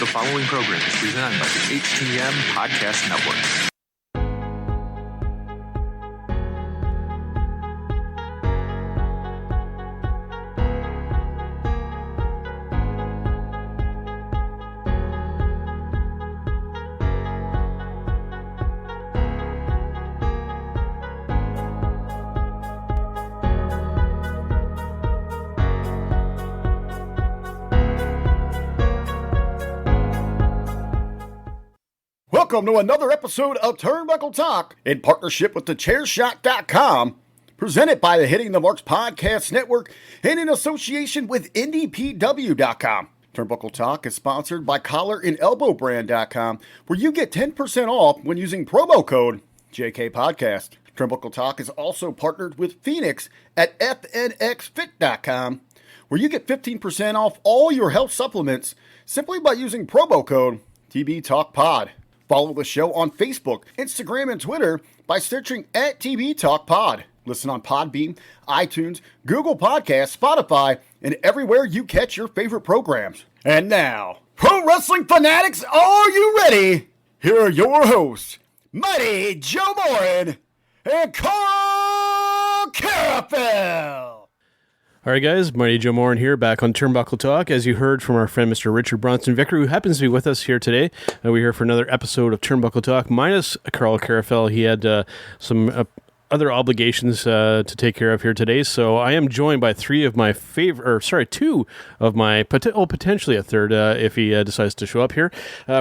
The following program is presented by the HTM Podcast Network. Welcome to another episode of Turnbuckle Talk in partnership with the Chairshot.com, presented by the Hitting the Marks Podcast Network and in association with IndiePW.com. Turnbuckle Talk is sponsored by CollarandelbowBrand.com, where you get 10% off when using promo code JKPodcast. Turnbuckle Talk is also partnered with Phoenix at FNXFit.com, where you get 15% off all your health supplements simply by using promo code TBTalkPod. Follow the show on Facebook, Instagram, and Twitter by searching at TB Talk Pod. Listen on Podbean, iTunes, Google Podcasts, Spotify, and everywhere you catch your favorite programs. And now, pro wrestling fanatics, are you ready? Here are your hosts, Mighty Joe Morin and Carl Carafel. All right, guys, Mighty Joe Morin here, back on Turnbuckle Talk. As you heard from our friend Mr. Richard Bronson Vickrey, who happens to be with us here today. We're here for another episode of Turnbuckle Talk, minus Carl Carafel. He had some other obligations to take care of here today, so I am joined by two of my, potentially a third, if he decides to show up here.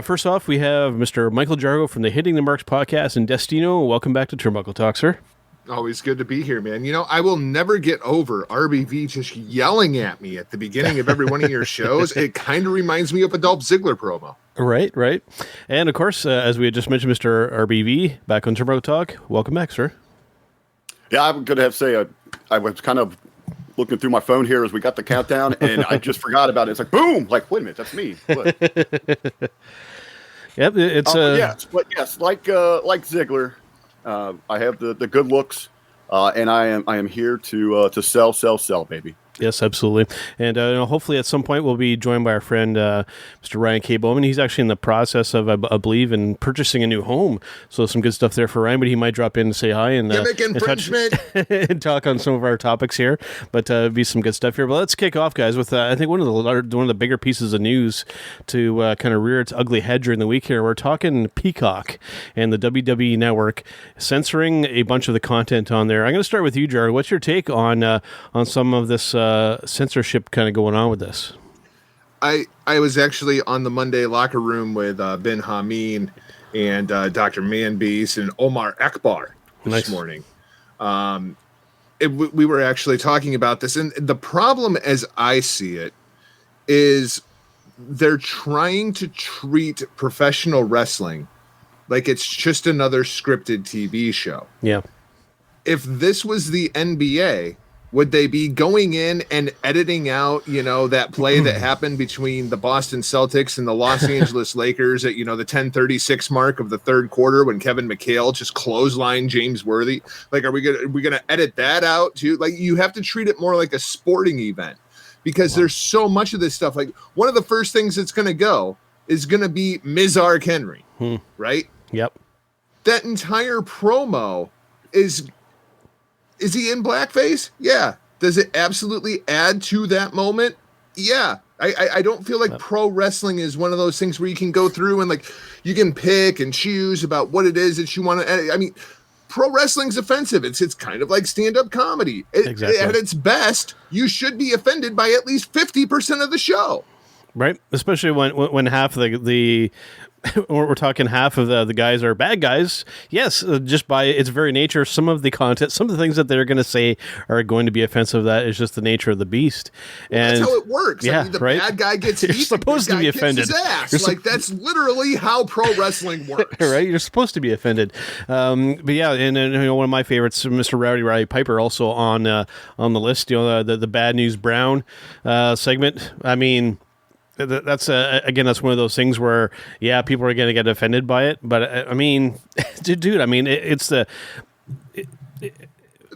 First off, we have Mr. Michaël Jargo from the Hitting the Marks podcast in Destino. Welcome back to Turnbuckle Talk, sir. Always good to be here, man. You know, I will never get over RBV just yelling at me at the beginning of every one of your shows. It kind of reminds me of a Dolph Ziggler promo. Right. And, of course, as we had just mentioned, Mr. RBV, back on Turnbuckle Talk. Welcome back, sir. Yeah, I'm going to have to say I was kind of looking through my phone here as we got the countdown, and I just forgot about it. It's like, boom! Like, wait a minute, that's me. What? Yep, it's... yes, like Ziggler, I have the good looks, and I am here to sell, baby. Yes, absolutely. And hopefully at some point we'll be joined by our friend Mr. Ryan K. Bowman. He's actually in the process of, I believe, in purchasing a new home. So some good stuff there for Ryan, but he might drop in and say hi and and talk on some of our topics here. But be some good stuff here. But let's kick off, guys, with I think one of the bigger pieces of news to kind of rear its ugly head during the week here. We're talking Peacock and the WWE Network censoring a bunch of the content on there. I'm going to start with you, Jargo. What's your take on some of this censorship kind of going on with this? I was actually on the Monday locker room with Ben Hameen and Dr. Manbeast and Omar Akbar this morning. We were actually talking about this, and the problem as I see it is they're trying to treat professional wrestling like it's just another scripted TV show. Yeah. If this was the NBA, would they be going in and editing out, that play that happened between the Boston Celtics and the Los Angeles Lakers at, the 10:36 mark of the third quarter when Kevin McHale just clotheslined James Worthy? Like, are we gonna edit that out too? Like, you have to treat it more like a sporting event because there's so much of this stuff. Like, one of the first things that's gonna go is gonna be Mizark Henry, right? Yep. That entire promo is he in blackface? Yeah. Does it absolutely add to that moment? Yeah. I don't feel like pro wrestling is one of those things where you can go through and like you can pick and choose about what it is that you want to edit. I mean, pro wrestling's offensive. It's kind of like stand-up comedy. Exactly. At its best, you should be offended by at least 50% of the show. Right. Especially when half of the we're talking half of the guys are bad guys. Yes, just by its very nature, some of the content, some of the things that they're going to say are going to be offensive. That is just the nature of the beast. And that's how it works. Yeah, I mean, the right? bad guy gets You're beat, supposed to be offended. His ass. That's literally how pro wrestling works. Right? You're supposed to be offended. But yeah, and one of my favorites, Mr. Rowdy Piper, also on the list. The Bad News Brown segment. I mean, that's again, that's one of those things where people are going to get offended by it, but I mean, dude, I mean, it's the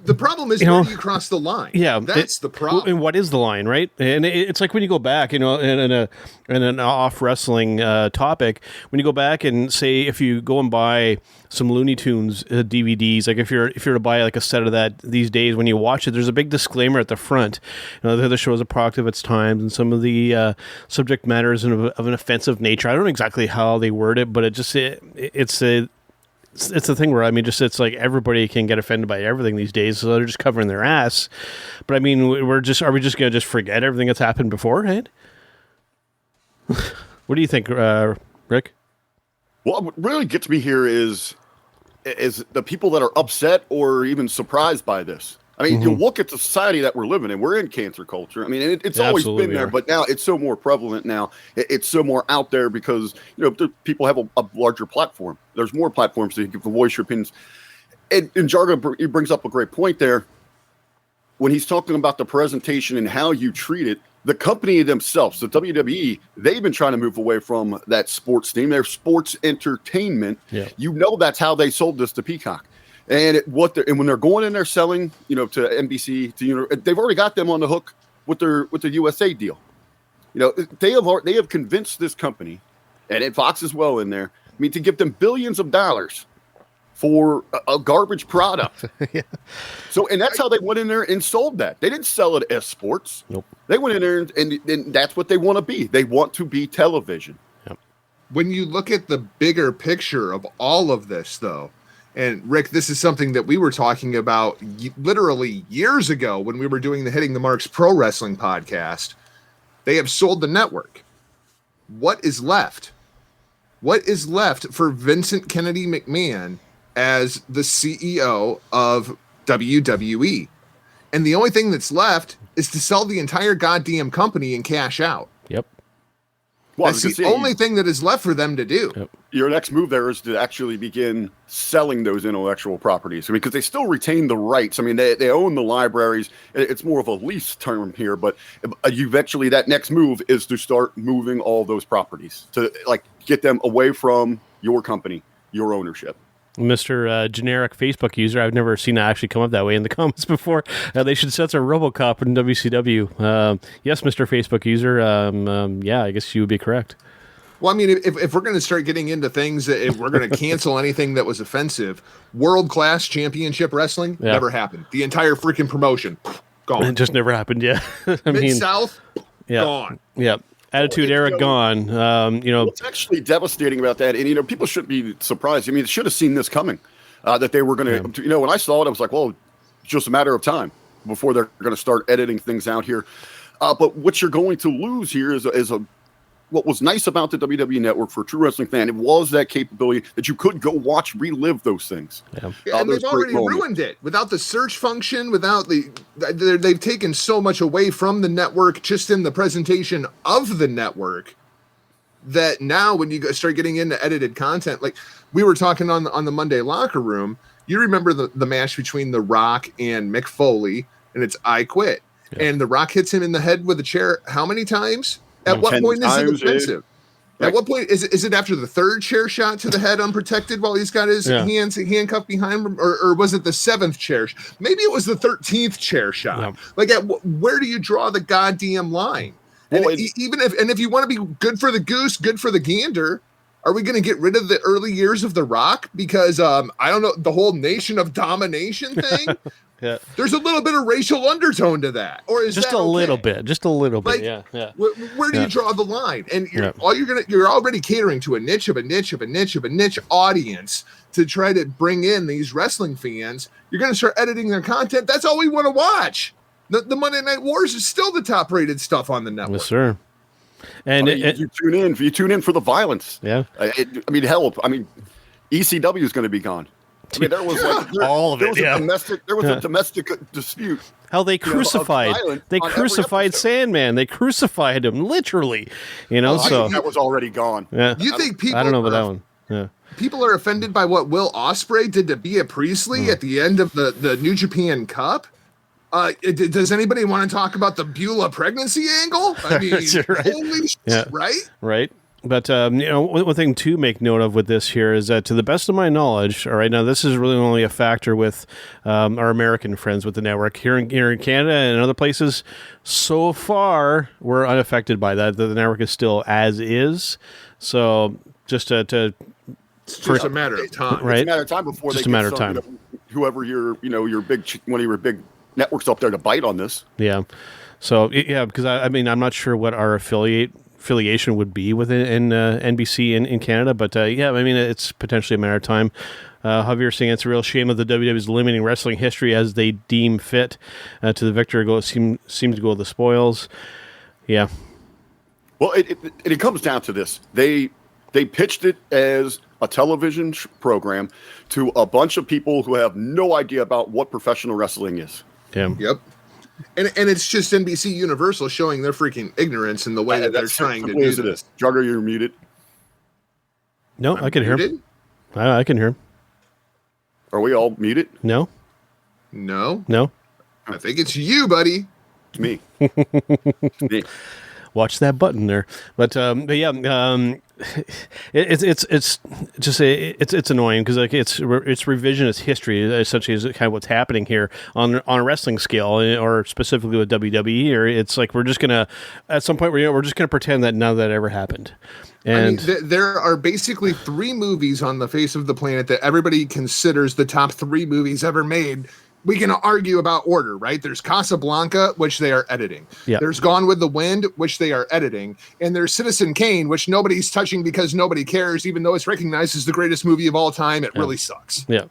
The problem is, where do you cross the line? Yeah, that's the problem. And what is the line, right? And it's like when you go back, in an off wrestling topic, when you go back and say if you go and buy some Looney Tunes DVDs, like if you're to buy like a set of that these days, when you watch it, there's a big disclaimer at the front. The show is a product of its times, and some of the subject matter is of an offensive nature. I don't know exactly how they word it, but it's a thing where, it's like everybody can get offended by everything these days, so they're just covering their ass. But are we just going to just forget everything that's happened beforehand? What do you think, Rick? Well, what really gets me here is the people that are upset or even surprised by this. You look at the society that we're living in. We're in cancer culture. It's always been there, but now it's so more prevalent now. It's so more out there because, people have a larger platform. There's more platforms so you can voice your opinions. And Jargo, he brings up a great point there. When he's talking about the presentation and how you treat it, the company themselves, the WWE, they've been trying to move away from that sports theme. They're sports entertainment. Yeah. That's how they sold this to Peacock. And when they're going in there selling, to NBC, they've already got them on the hook with the USA deal. They have convinced this company, and Fox as well in there, to give them billions of dollars for a garbage product. Yeah. So, and that's how they went in there and sold that. They didn't sell it as sports. Nope. They went in there and that's what they want to be. They want to be television. Yep. When you look at the bigger picture of all of this, though, and Rick, this is something that we were talking about literally years ago when we were doing the Hitting the Marks Pro Wrestling podcast. They have sold the network. What is left? What is left for Vincent Kennedy McMahon as the CEO of WWE? And the only thing that's left is to sell the entire goddamn company and cash out. Yep. Well, that's the only thing that is left for them to do. Yep. Your next move there is to actually begin selling those intellectual properties. Because they still retain the rights. They own the libraries. It's more of a lease term here, but eventually that next move is to start moving all those properties to get them away from your company, your ownership. Mr. Generic Facebook user, I've never seen that actually come up that way in the comments before. They should censor RoboCop in WCW. Yes, Mr. Facebook user. Yeah, I guess you would be correct. Well, if we're going to start getting into things, if we're going to cancel anything that was offensive, world-class championship wrestling never happened. The entire freaking promotion, gone. It just never happened, yeah. Mid-South, gone. Yeah. Attitude era gone. What's actually devastating about that, and people shouldn't be surprised. They should have seen this coming. That they were going to. When I saw it, I was like, well, it's just a matter of time before they're going to start editing things out here. But what you're going to lose here is what was nice about the WWE Network for a true wrestling fan. It was that capability that you could go relive those things. Yeah. And they've already ruined it without the search function, without they've taken so much away from the network just in the presentation of the network that now when you start getting into edited content, like we were talking on the Monday Locker Room, you remember the match between The Rock and Mick Foley, and it's I Quit. Yeah. And The Rock hits him in the head with a chair how many times? At what point is it offensive? At what point is it after the third chair shot to the head unprotected while he's got his hands handcuffed behind him, or was it the 7th chair? Maybe it was the 13th chair shot. Yeah. Where do you draw the goddamn line? And if you want to be good for the goose, good for the gander, are we going to get rid of the early years of The Rock? Because I don't know, the whole Nation of Domination thing. Yeah. There's a little bit of racial undertone to that, or is just that a little bit? Just a little bit. Yeah. Where do you draw the line? And you're already catering to a niche of a niche of a niche of a niche audience to try to bring in these wrestling fans. You're going to start editing their content. That's all we want to watch. The Monday Night Wars is still the top rated stuff on the network. Yes, sir. And you tune in for the violence. Yeah. Hell, ECW is going to be gone. There was all of it. There was a domestic dispute. How they crucified Sandman. They crucified him literally. So that was already gone. Yeah. You think people? I don't know about that one. Yeah. People are offended by what Will Ospreay did to Bea Priestley at the end of the New Japan Cup. Does anybody want to talk about the Beulah pregnancy angle? Holy shit, right? Right. But, one thing to make note of with this here is that, to the best of my knowledge, all right, now this is really only a factor with our American friends with the network. Here in Canada and other places, so far, we're unaffected by that. The network is still as is. So, just it's just a matter of time. Right? It's a matter of time before just they a matter get of time. Whoever your one of your big networks up there to bite on this. Yeah. So, yeah, because I'm not sure what our affiliation would be with NBC in Canada, but it's potentially a matter of time. Javier saying it's a real shame that the WWE is limiting wrestling history as they deem fit. To the victor seems to go the spoils. Yeah. Well, it comes down to this. They pitched it as a television program to a bunch of people who have no idea about what professional wrestling is. Yeah. Yep. And it's just NBC Universal showing their freaking ignorance in the way that they're trying to do this. Jargo, you're muted. No, I can hear him. I can hear him. Are we all muted? No. I think it's you, buddy. It's me. It's me. Watch that button there. But yeah, it's annoying because like it's revisionist history essentially is kind of what's happening here on a wrestling scale, or specifically with WWE. Or it's like we're just gonna at some point we're just gonna pretend that none of that ever happened. And there are basically 3 movies on the face of the planet that everybody considers the top 3 movies ever made. We can argue about order, right? There's Casablanca, which they are editing. Yeah. There's Gone with the Wind, which they are editing. And there's Citizen Kane, which nobody's touching because nobody cares, even though it's recognized as the greatest movie of all time. It really sucks. Yeah.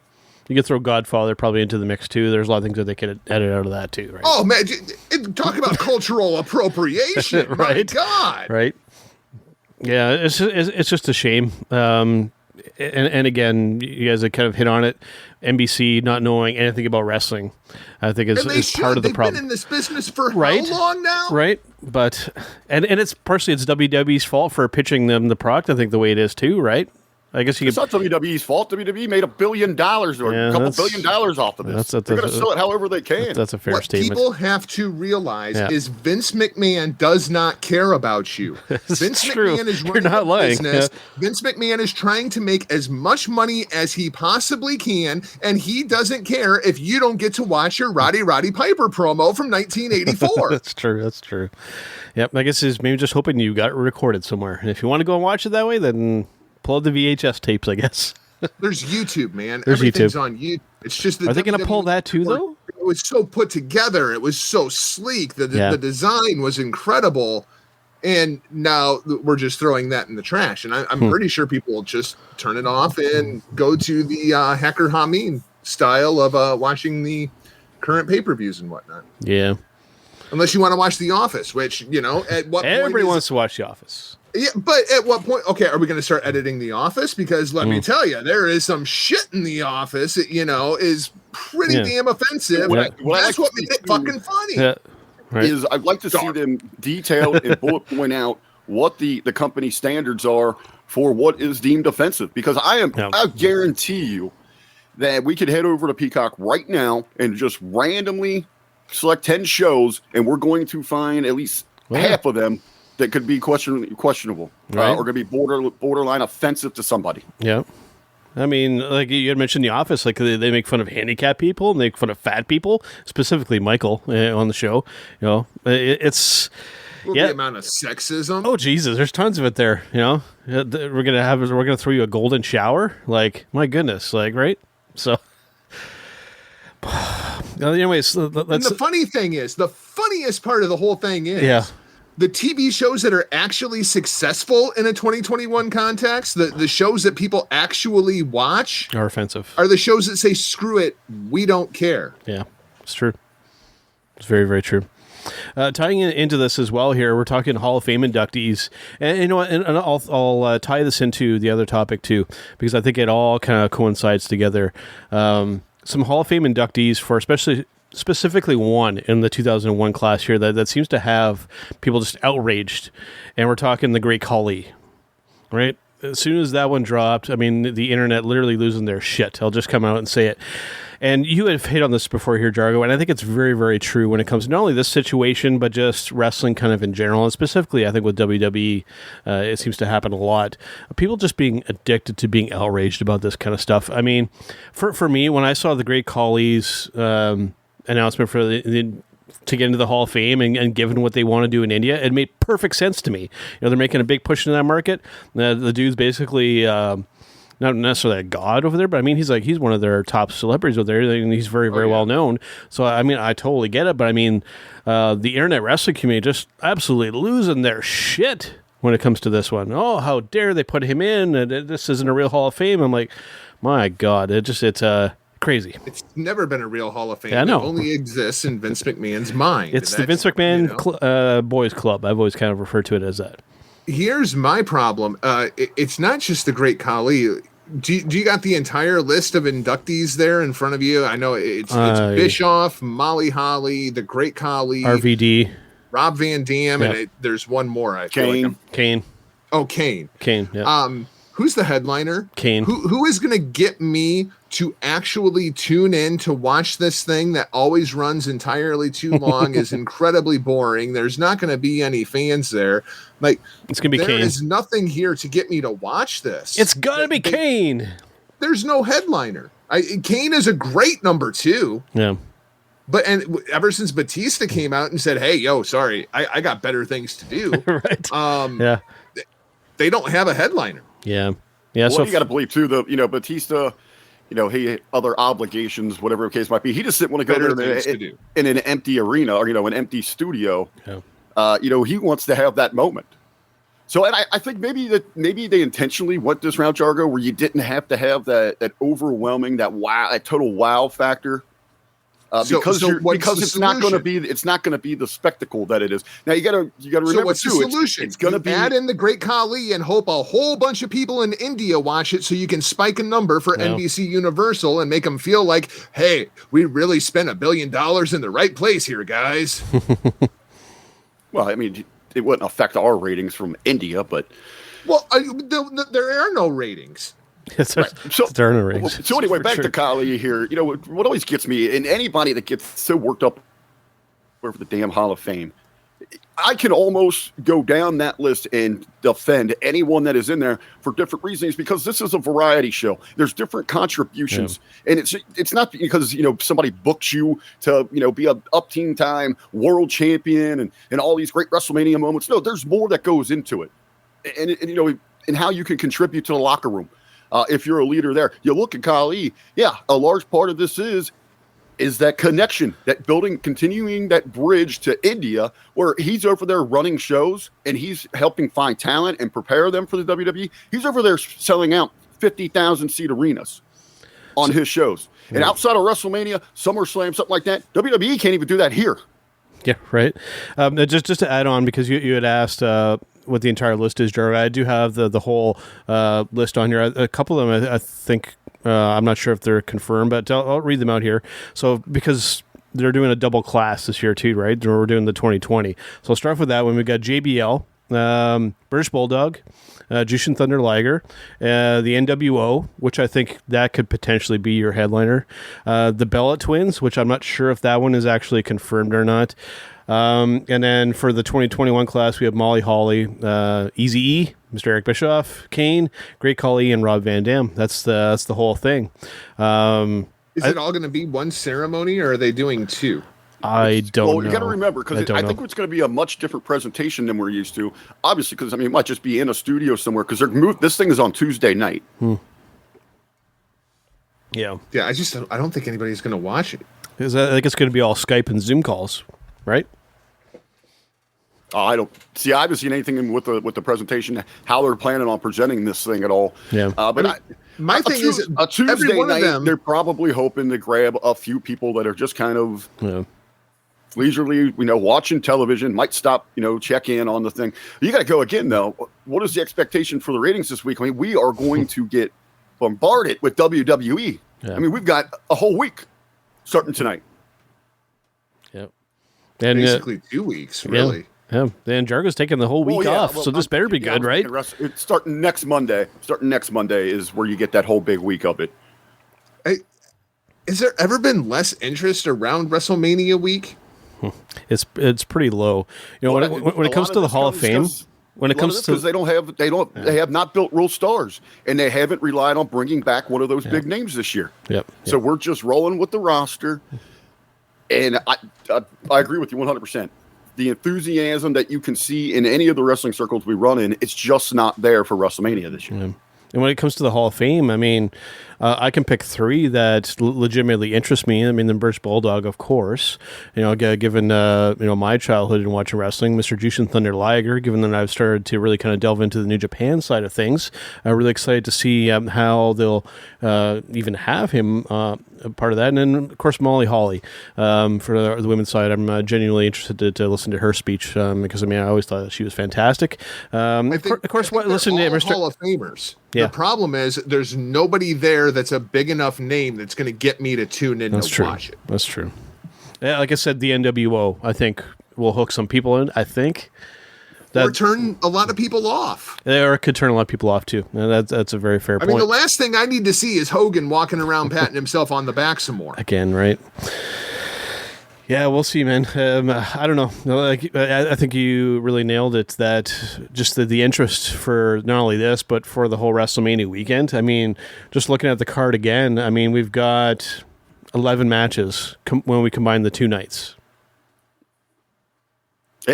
You could throw Godfather probably into the mix, too. There's a lot of things that they could edit out of that, too, right? Oh, man. Talk about cultural appropriation. Right? My God. Right. Yeah, it's just a shame. And again, you guys have kind of hit on it. NBC not knowing anything about wrestling, I think is part of the problem. They've been in this business for how long now? Right, but and it's partially it's WWE's fault for pitching them the product. I think the way it is too. Right. I guess it's not WWE's fault. WWE made $1 billion or a couple $1 billion off of this. They're going to sell it however they can. That's a fair statement. What people have to realize is Vince McMahon does not care about you. Vince McMahon is running a business. Yeah. Vince McMahon is trying to make as much money as he possibly can, and he doesn't care if you don't get to watch your Roddy Piper promo from 1984. That's true. Yep. I guess he's maybe just hoping you got it recorded somewhere. And if you want to go and watch it that way, then pull out the VHS tapes, I guess. There's YouTube, man. There's Everything's YouTube. On YouTube. It's just that are they going to pull that too, though? It was so put together. It was so sleek. The design was incredible. And now we're just throwing that in the trash. And I'm pretty sure people will just turn it off and go to the Hacker Hameen style of watching the current pay-per-views and whatnot. Yeah. Unless you want to watch The Office, which, at what point everybody wants to watch The Office. Yeah, but at what point? Okay, are we going to start editing The Office? Because let me tell you, there is some shit in The Office that is pretty damn offensive. That's what makes it fucking funny. Yeah, right. Is I'd like to see them detail and bullet point out what the company standards are for what is deemed offensive. Because I guarantee you that we could head over to Peacock right now and just randomly select 10 shows, and we're going to find at least half of them that could be questionable, right. Or going to be borderline offensive to somebody. Yeah. I mean, like you had mentioned The Office, like they make fun of handicapped people and they make fun of fat people, specifically Michael on the show. It's the amount of sexism. Oh Jesus, there's tons of it there. We're gonna throw you a golden shower. Like my goodness, like right. So, anyways, the funniest part of the whole thing is. The TV shows that are actually successful in a 2021 context, the shows that people actually watch are offensive. Are the shows that say, screw it, we don't care. Yeah, it's true. It's very, very true. Tying into this as well here, we're talking Hall of Fame inductees. And you know what? And I'll tie this into the other topic too, because I think it all kind of coincides together. Some Hall of Fame inductees for specifically one in the 2001 class here that seems to have people just outraged. And we're talking the Great Khali, right? As soon as that one dropped, I mean, the internet literally losing their shit. I'll just come out and say it. And you have hit on this before here, Jargo, and I think it's very, very true when it comes to not only this situation, but just wrestling kind of in general. And specifically, I think with WWE, it seems to happen a lot. People just being addicted to being outraged about this kind of stuff. I mean, for me, when I saw the Great Khali's announcement for to get into the Hall of Fame and given what they want to do in India, it made perfect sense to me. They're making a big push in that market. The dude's basically... not necessarily a god over there, but I mean, he's one of their top celebrities over there, and he's very, very well known. So, I mean, I totally get it, but I mean, the internet wrestling community just absolutely losing their shit when it comes to this one. Oh, how dare they put him in? This isn't a real Hall of Fame. I'm like, my God, it's crazy. It's never been a real Hall of Fame. Yeah, I know. It only exists in Vince McMahon's mind. It's the Vince McMahon boys club. I've always kind of referred to it as that. Here's my problem. It's not just the Great Khali. Do you got the entire list of inductees there in front of you? I know it's Bischoff, Molly Holly, the Great Khali, RVD, Rob Van Dam, and there's one more. Kane. Oh, Kane. Yeah. Who's the headliner? Kane. Who is going to get me to actually tune in to watch this thing that always runs entirely too long, is incredibly boring. There's not going to be any fans there. Like, it's going to be Kane. There is nothing here to get me to watch this. It's got to be Kane. There's no headliner. Kane is a great number 2. Yeah. But ever since Batista came out and said, "Hey, yo, sorry, I got better things to do." Right. They don't have a headliner. Yeah. Well, so you got to believe too. Batista, he had other obligations, whatever the case might be. He just didn't want to go there in an empty arena or an empty studio. Yeah. He wants to have that moment. So, and I think maybe they intentionally went this route, Jargo, where you didn't have to have that overwhelming, that total wow factor. Because it's not going to be the spectacle that it is. Now you got to remember so what's too. The solution? It's going to be add in the Great Khali and hope a whole bunch of people in India watch it, so you can spike a number for NBC Universal and make them feel like, hey, we really spent $1 billion in the right place here, guys. Well, I mean, it wouldn't affect our ratings from India, but there are no ratings. Right. So anyway, back to Khali here. What always gets me, and anybody that gets so worked up over the damn Hall of Fame, I can almost go down that list and defend anyone that is in there for different reasons, because this is a variety show. There's different contributions, and it's not because somebody booked you to be a up-team time world champion and all these great WrestleMania moments. No, there's more that goes into it, and how you can contribute to the locker room. If you're a leader there, you look at Khali. Yeah, a large part of this is that connection, that building, continuing that bridge to India, where he's over there running shows and he's helping find talent and prepare them for the WWE. He's over there selling out 50,000 seat arenas on his shows. And outside of WrestleMania, SummerSlam, something like that, WWE can't even do that here. Yeah, right. Just to add on, because you had asked what the entire list is, Jargo, I do have the whole list on here. A couple of them, I think, I'm not sure if they're confirmed, but I'll read them out here. So, because they're doing a double class this year too, right? We're doing the 2020. So I'll start with that one. We've got JBL, British Bulldog, Jushin Thunder Liger, the NWO, which I think that could potentially be your headliner, the Bella Twins, which I'm not sure if that one is actually confirmed or not. And then for the 2021 class, we have Molly Holly, Eazy-E, Mr. Eric Bischoff, Kane, Great Khali, and Rob Van Dam. That's the whole thing. Is it all going to be one ceremony, or are they doing 2? I don't know. Well, you got to remember, because I think it's going to be a much different presentation than we're used to. Obviously, because it might just be in a studio somewhere, because this thing is on Tuesday night. Yeah. Yeah, I don't think anybody's going to watch it. I think it's going to be all Skype and Zoom calls, right? I haven't seen anything with the presentation, how they're planning on presenting this thing at all. Yeah. But my thing is, a Tuesday night, they're probably hoping to grab a few people that are just kind of leisurely, watching television, might stop, check in on the thing. You got to go again, though. What is the expectation for the ratings this week? I mean, we are going to get bombarded with WWE. Yeah. I mean, we've got a whole week starting tonight. Yep. And basically 2 weeks, really. Yeah. Then Jargo's taking the whole week off, so this better be good, right? It's starting next Monday. Is where you get that whole big week of it. Has there ever been less interest around WrestleMania week? It's pretty low. You know, when it comes to the Hall of Fame, when it comes to because they have not built real stars, and they haven't relied on bringing back one of those big names this year. Yep. So we're just rolling with the roster, and I agree with you 100%. The enthusiasm that you can see in any of the wrestling circles we run in, it's just not there for WrestleMania this year. Yeah. And when it comes to the Hall of Fame, I mean, I can pick three that legitimately interest me. I mean, the British Bulldog, of course. You know, given my childhood and watching wrestling, Mr. Jushin Thunder Liger. Given that I've started to really kind of delve into the New Japan side of things, I'm really excited to see how they'll even have him a part of that. And then, of course, Molly Holly for the women's side. I'm genuinely interested to listen to her speech because I always thought she was fantastic. Listen to Mr. Hall of Famers. Yeah. The problem is there's nobody there that's a big enough name that's going to get me to tune in watch it. That's true. Yeah, like I said, the NWO, I think, will hook some people in. I think. Or turn a lot of people off. Or it could turn a lot of people off, too. And that's a very fair point. I mean, the last thing I need to see is Hogan walking around patting himself on the back some more. Again, right? Yeah, we'll see, man. I don't know. I think you really nailed it, that just the interest for not only this, but for the whole WrestleMania weekend. I mean, just looking at the card again, I mean, we've got 11 matches when we combine the two nights.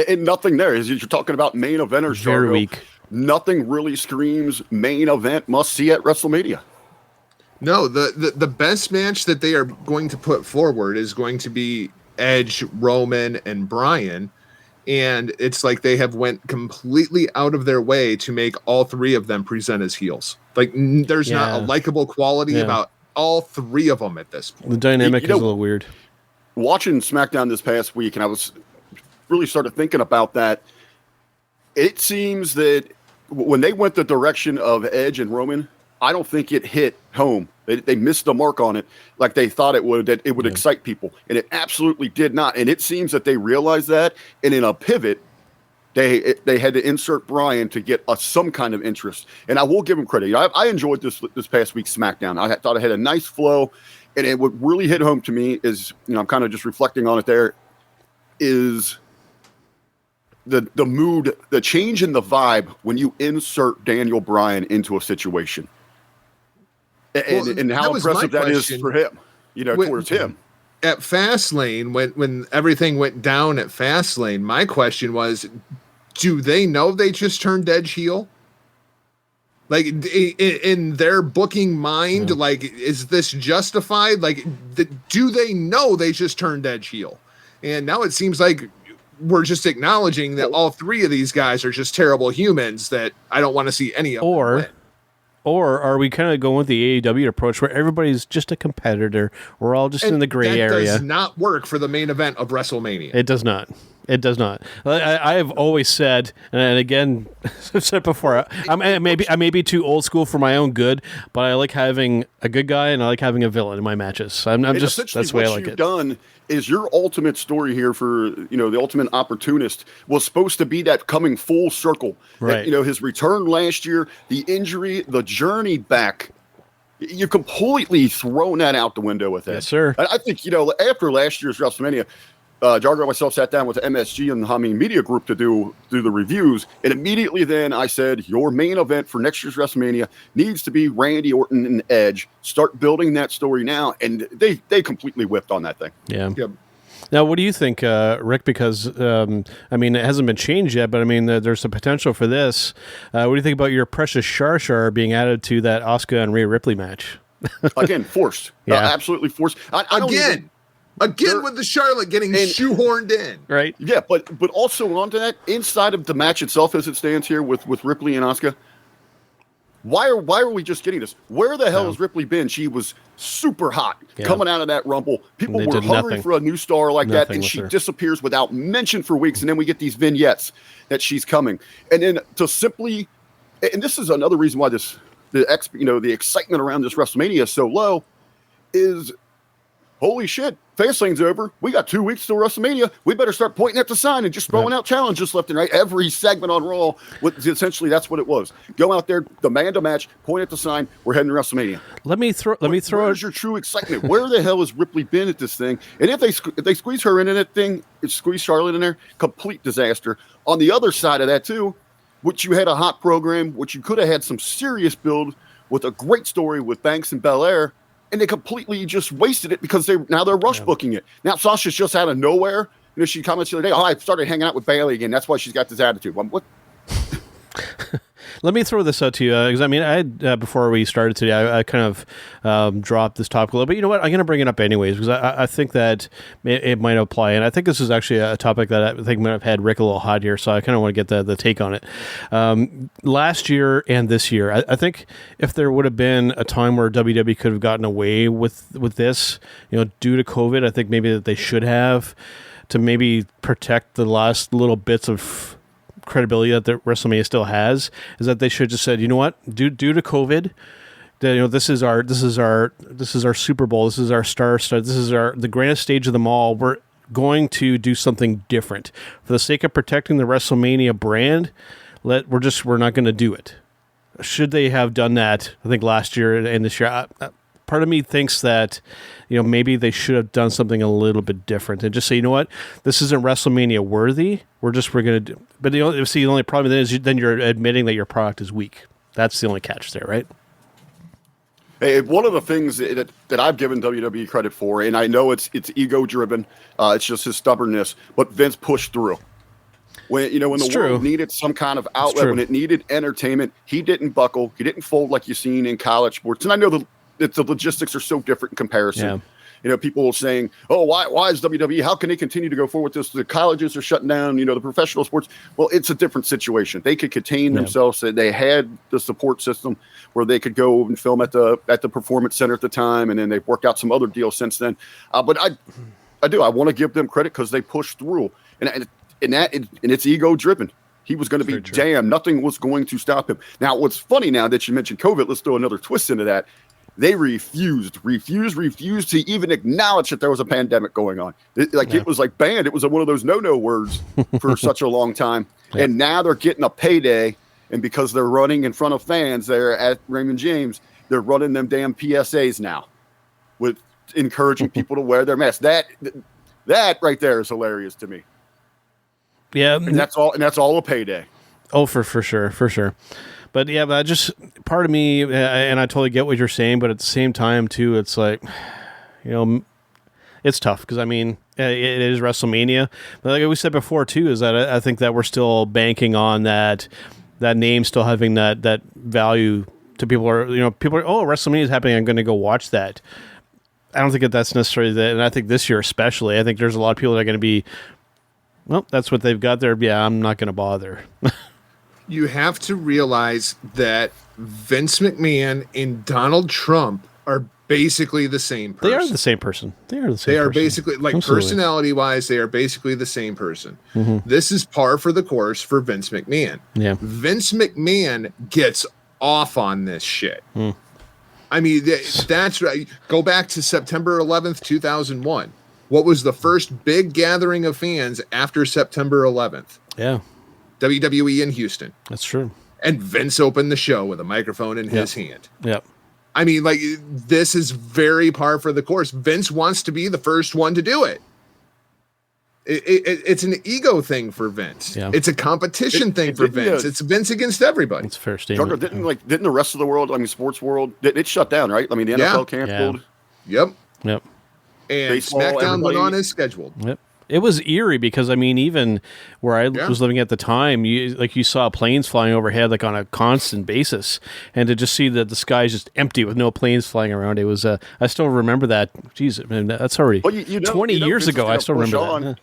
And nothing there. You're talking about main eventers. Very weak. Nothing really screams main event must see at WrestleMania. No, the best match that they are going to put forward is going to be Edge, Roman, and Bryan, and it's like they have went completely out of their way to make all three of them present as heels. Like there's not a likable quality about all three of them at this point. The dynamic is a little weird. Watching SmackDown this past week, and I was really started thinking about that. It seems that when they went the direction of Edge and Roman, I don't think it hit home. They missed the mark on it like they thought it would, that it would excite people. And it absolutely did not. And it seems that they realized that. And in a pivot, they had to insert Bryan to get some kind of interest. And I will give them credit. I enjoyed this past week's SmackDown. I thought it had a nice flow. And it would really hit home to me is, I'm kind of just reflecting on it there, is the mood, the change in the vibe when you insert Daniel Bryan into a situation. And how impressive that is for him, towards him. At Fastlane, when everything went down at Fastlane, my question was, do they know they just turned Edge heel? Like, in their booking mind, like, is this justified? Like, do they know they just turned Edge heel? And now it seems like we're just acknowledging that all three of these guys are just terrible humans that I don't want to see any of them win. Or are we kind of going with the AEW approach where everybody's just a competitor? We're all just in the gray area. That does not work for the main event of WrestleMania. It does not. It does not. I have always said, and again, I've said it before, I may be too old school for my own good, but I like having a good guy and I like having a villain in my matches. That's the way I like it. Done is your ultimate story here for, the ultimate opportunist was supposed to be that coming full circle. Right. That, his return last year, the injury, the journey back. You completely thrown that out the window with that. Yes, sir. I think, after last year's WrestleMania, Jargo and myself sat down with the MSG and the Hami Media Group to do the reviews. And immediately then I said, your main event for next year's WrestleMania needs to be Randy Orton and Edge. Start building that story now. And they completely whipped on that thing. Yeah. Yep. Now, what do you think, Rick? Because, it hasn't been changed yet, but there's a potential for this. What do you think about your precious Char being added to that Asuka and Rhea Ripley match? Again, forced. Absolutely forced. Again, with the Charlotte getting shoehorned in. Right. Yeah, but also onto that, inside of the match itself as it stands here with Ripley and Asuka, why are we just getting this? Where the hell has Ripley been? She was super hot coming out of that Rumble. People were hungry for a new star like that, and she disappears without mention for weeks, and then we get these vignettes that she's coming. And then to simply, and this is another reason why the excitement around this WrestleMania is so low, is holy shit, Fastlane's over. We got 2 weeks till WrestleMania. We better start pointing at the sign and just throwing out challenges left and right. Every segment on Raw, essentially that's what it was. Go out there, demand a match, point at the sign. We're heading to WrestleMania. Let me throw. Where's your true excitement? Where the hell has Ripley been at this thing? And if they squeeze her in that thing, squeeze Charlotte in there, complete disaster. On the other side of that too, which you had a hot program, which you could have had some serious build with a great story with Banks and Belair. And they completely just wasted it because they're rush booking it. Now Sasha's just out of nowhere. You know, she comments the other day, I started hanging out with Bayley again. That's why she's got this attitude. What? Let me throw this out to you because before we started today, I kind of dropped this topic a little bit. You know what? I'm going to bring it up anyways because I think that it might apply, and I think this is actually a topic that I think might have had Rick a little hot here. So I kind of want to get the take on it. Last year and this year, I think if there would have been a time where WWE could have gotten away with this, due to COVID, I think maybe that they should have to maybe protect the last little bits of credibility that the WrestleMania still has, is that they should just said, you know what, due to COVID, this is our Super Bowl, this is our star stud, this is the grandest stage of them all. We're going to do something different for the sake of protecting the WrestleMania brand. We're not going to do it. Should they have done that? I think last year and this year. Part of me thinks that, maybe they should have done something a little bit different and just say, you know what, this isn't WrestleMania worthy. We're going to do. But the only problem then is then you're admitting that your product is weak. That's the only catch there, right? Hey, one of the things that I've given WWE credit for, and I know it's ego driven, it's just his stubbornness, but Vince pushed through. When the world needed some kind of outlet, when it needed entertainment, he didn't buckle. He didn't fold like you've seen in college sports. And I know the logistics are so different in comparison. Yeah. People saying, oh, why is WWE, how can they continue to go forward with this? The colleges are shutting down, the professional sports. Well, it's a different situation. They could contain themselves. They had the support system where they could go and film at the Performance Center at the time, and then they've worked out some other deals since then. But I want to give them credit because they pushed through. And it's ego driven. He was going to be jammed. Nothing was going to stop him. Now, what's funny now that you mentioned COVID, let's throw another twist into that. They refused to even acknowledge that there was a pandemic going on. It was like banned. It was one of those no words for such a long time. Yeah. And now they're getting a payday. And because they're running in front of fans there at Raymond James, they're running them damn PSAs now with encouraging people to wear their masks. That right there is hilarious to me. Yeah. And that's all a payday. Oh, for sure. But just part of me, and I totally get what you're saying, but at the same time, too, it's like, it's tough because, it is WrestleMania. But like we said before, too, is that I think that we're still banking on that name still having that value to people. People are, oh, WrestleMania is happening, I'm going to go watch that. I don't think that's necessarily that. And I think this year especially, I think there's a lot of people that are going to be, well, that's what they've got there. Yeah, I'm not going to bother. You have to realize that Vince McMahon and Donald Trump are basically the same person. They are the same person. They are basically, personality-wise, they are basically the same person. Mm-hmm. This is par for the course for Vince McMahon. Yeah. Vince McMahon gets off on this shit. Mm. That's right. Go back to September 11th, 2001. What was the first big gathering of fans after September 11th? Yeah. WWE in Houston. That's true. And Vince opened the show with a microphone in his hand. Yep. This is very par for the course. Vince wants to be the first one to do it. It's an ego thing for Vince. Yeah. It's a competition thing for Vince. It's Vince against everybody. It's a fair statement. Jargo, didn't the rest of the world, sports world, it shut down, right? The NFL canceled. Yep. And baseball, SmackDown went on as scheduled. Yep. It was eerie because even where I was living at the time, you saw planes flying overhead on a constant basis, and to just see that the sky is just empty with no planes flying around, it was. I still remember that. Jeez, that's already 20 years ago. I still remember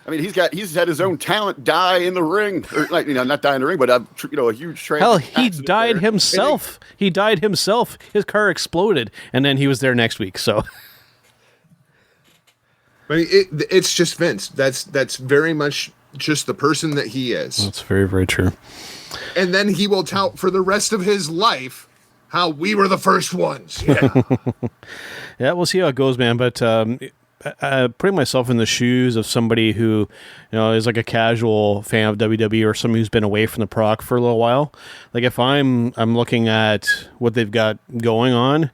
that. He's had his own talent die in the ring, or not die in the ring, but a huge tragedy. Hell, he died himself. He died himself. His car exploded, and then he was there next week. So. It's just Vince. That's very much just the person that he is. That's very, very true. And then he will tout for the rest of his life how we were the first ones. Yeah. Yeah, we'll see how it goes, man. But putting myself in the shoes of somebody who, is like a casual fan of WWE or somebody who's been away from the product for a little while. Like if I'm looking at what they've got going on,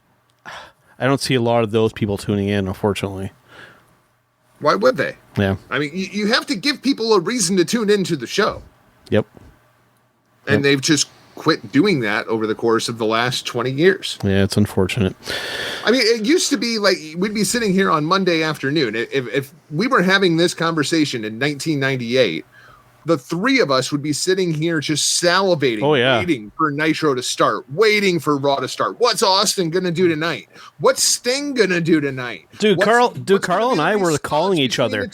I don't see a lot of those people tuning in, unfortunately. Why would they? Yeah. I mean, you have to give people a reason to tune into the show. Yep. And they've just quit doing that over the course of the last 20 years. Yeah, it's unfortunate. I mean, it used to be like we'd be sitting here on Monday afternoon. If we were having this conversation in 1998, the three of us would be sitting here just salivating, waiting for Nitro to start, waiting for Raw to start. What's Austin going to do tonight? What's Sting going to do tonight? Dude, Carl and I were calling each other.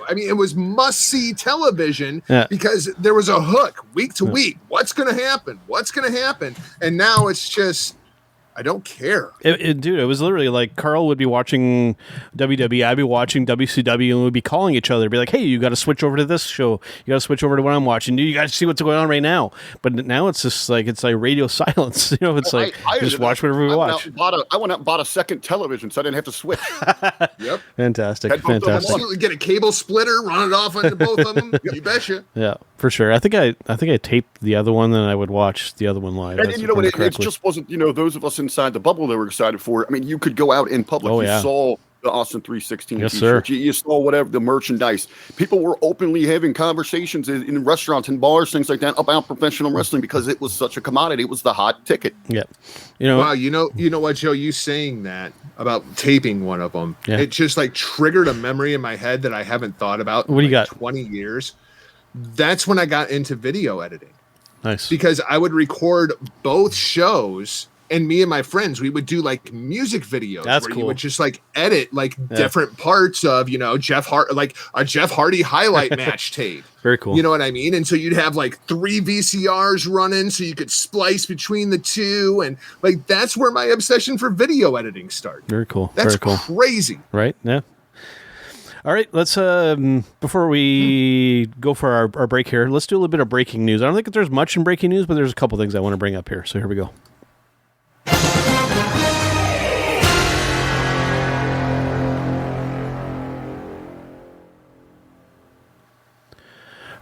I mean, it was must-see television because there was a hook week to week. What's going to happen? What's going to happen? And now it's just, I don't care. Dude, it was literally like Carl would be watching WWE, I'd be watching WCW, and we'd be calling each other, be like, hey, you got to switch over to this show. You got to switch over to what I'm watching. You got to see what's going on right now. But now it's just like, it's like radio silence. It's like, just watch whatever we watch. I went out and bought a second television so I didn't have to switch. Yep. Fantastic. Absolutely. Get a cable splitter, run it off onto both of them. You betcha. Yeah, for sure. I think I taped the other one, then I would watch the other one live. And it just wasn't, those of us inside the bubble that were excited for it. I mean, you could go out in public. You saw the Austin 316 t-shirts. You saw whatever, the merchandise. People were openly having conversations in restaurants and bars, things like that, about professional wrestling because it was such a commodity. It was the hot ticket. Yeah. Wow, you know what, Joe? You saying that about taping one of them, it just like triggered a memory in my head that I haven't thought about in 20 years. That's when I got into video editing. Nice. Because I would record both shows, and me and my friends, we would do like music videos. That's where cool. You would just like edit like different parts of, Jeff Hardy highlight match tape. Very cool. You know what I mean? And so you'd have like 3 VCRs running so you could splice between the two. And like, that's where my obsession for video editing started. Very cool. That's Very cool. Crazy. Right. Yeah. All right, let's before we go for our break here, let's do a little bit of breaking news. I don't think that there's much in breaking news, but there's a couple things I want to bring up here. So here we go.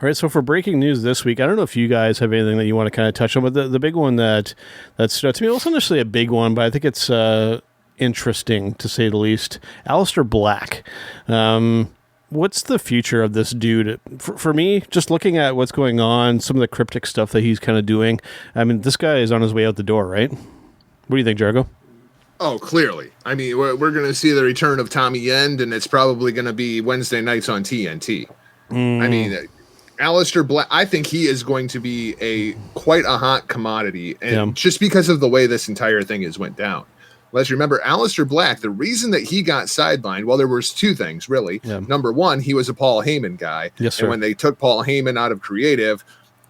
All right, so for breaking news this week, I don't know if you guys have anything that you want to kind of touch on, but the big one that stood out to me, it wasn't necessarily a big one, but I think it's interesting to say the least. Aleister Black. What's the future of this dude? For me, just looking at what's going on, some of the cryptic stuff that he's kind of doing, I mean, this guy is on his way out the door, right? What do you think, Jargo? Oh, clearly. I mean, we're going to see the return of Tommy End, and it's probably going to be Wednesday nights on TNT. I mean, Aleister Black, I think he is going to be quite a hot commodity, and just because of the way this entire thing has went down. Let's remember, Aleister Black, the reason that he got sidelined, well, there was 2 things, really. Yeah. Number one, he was a Paul Heyman guy. Yes, sir. And when they took Paul Heyman out of creative,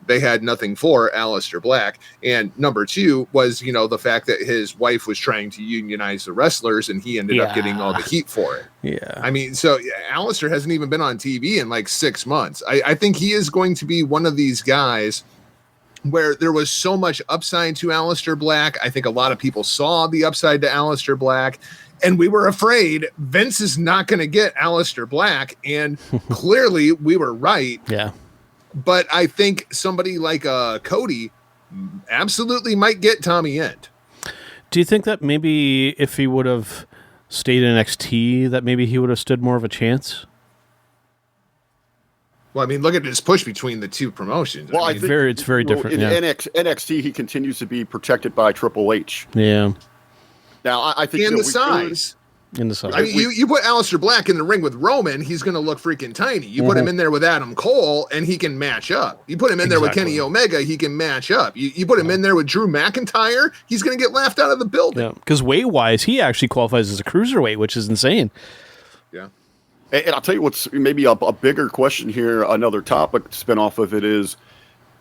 they had nothing for Aleister Black. And number 2 was, the fact that his wife was trying to unionize the wrestlers, and he ended up getting all the heat for it. Yeah. I mean, so Aleister hasn't even been on TV in like 6 months. I think he is going to be one of these guys where there was so much upside to Aleister Black. I think a lot of people saw the upside to Aleister Black, and we were afraid Vince is not going to get Aleister Black, and clearly we were right. Yeah. But I think somebody like Cody absolutely might get Tommy End. Do you think that maybe if he would have stayed in NXT, that maybe he would have stood more of a chance? Well, I mean, look at this push between the 2 promotions. Well, I mean, it's very different. In NXT, he continues to be protected by Triple H. Yeah. Now, I think in the size. In the size. I mean, you put Aleister Black in the ring with Roman, he's going to look freaking tiny. You put him in there with Adam Cole, and he can match up. You put him in there with Kenny Omega, he can match up. You put him in there with Drew McIntyre, he's going to get laughed out of the building. Yeah, because weight-wise, he actually qualifies as a cruiserweight, which is insane. Yeah. And I'll tell you what's maybe a bigger question here, another topic to spin off of it is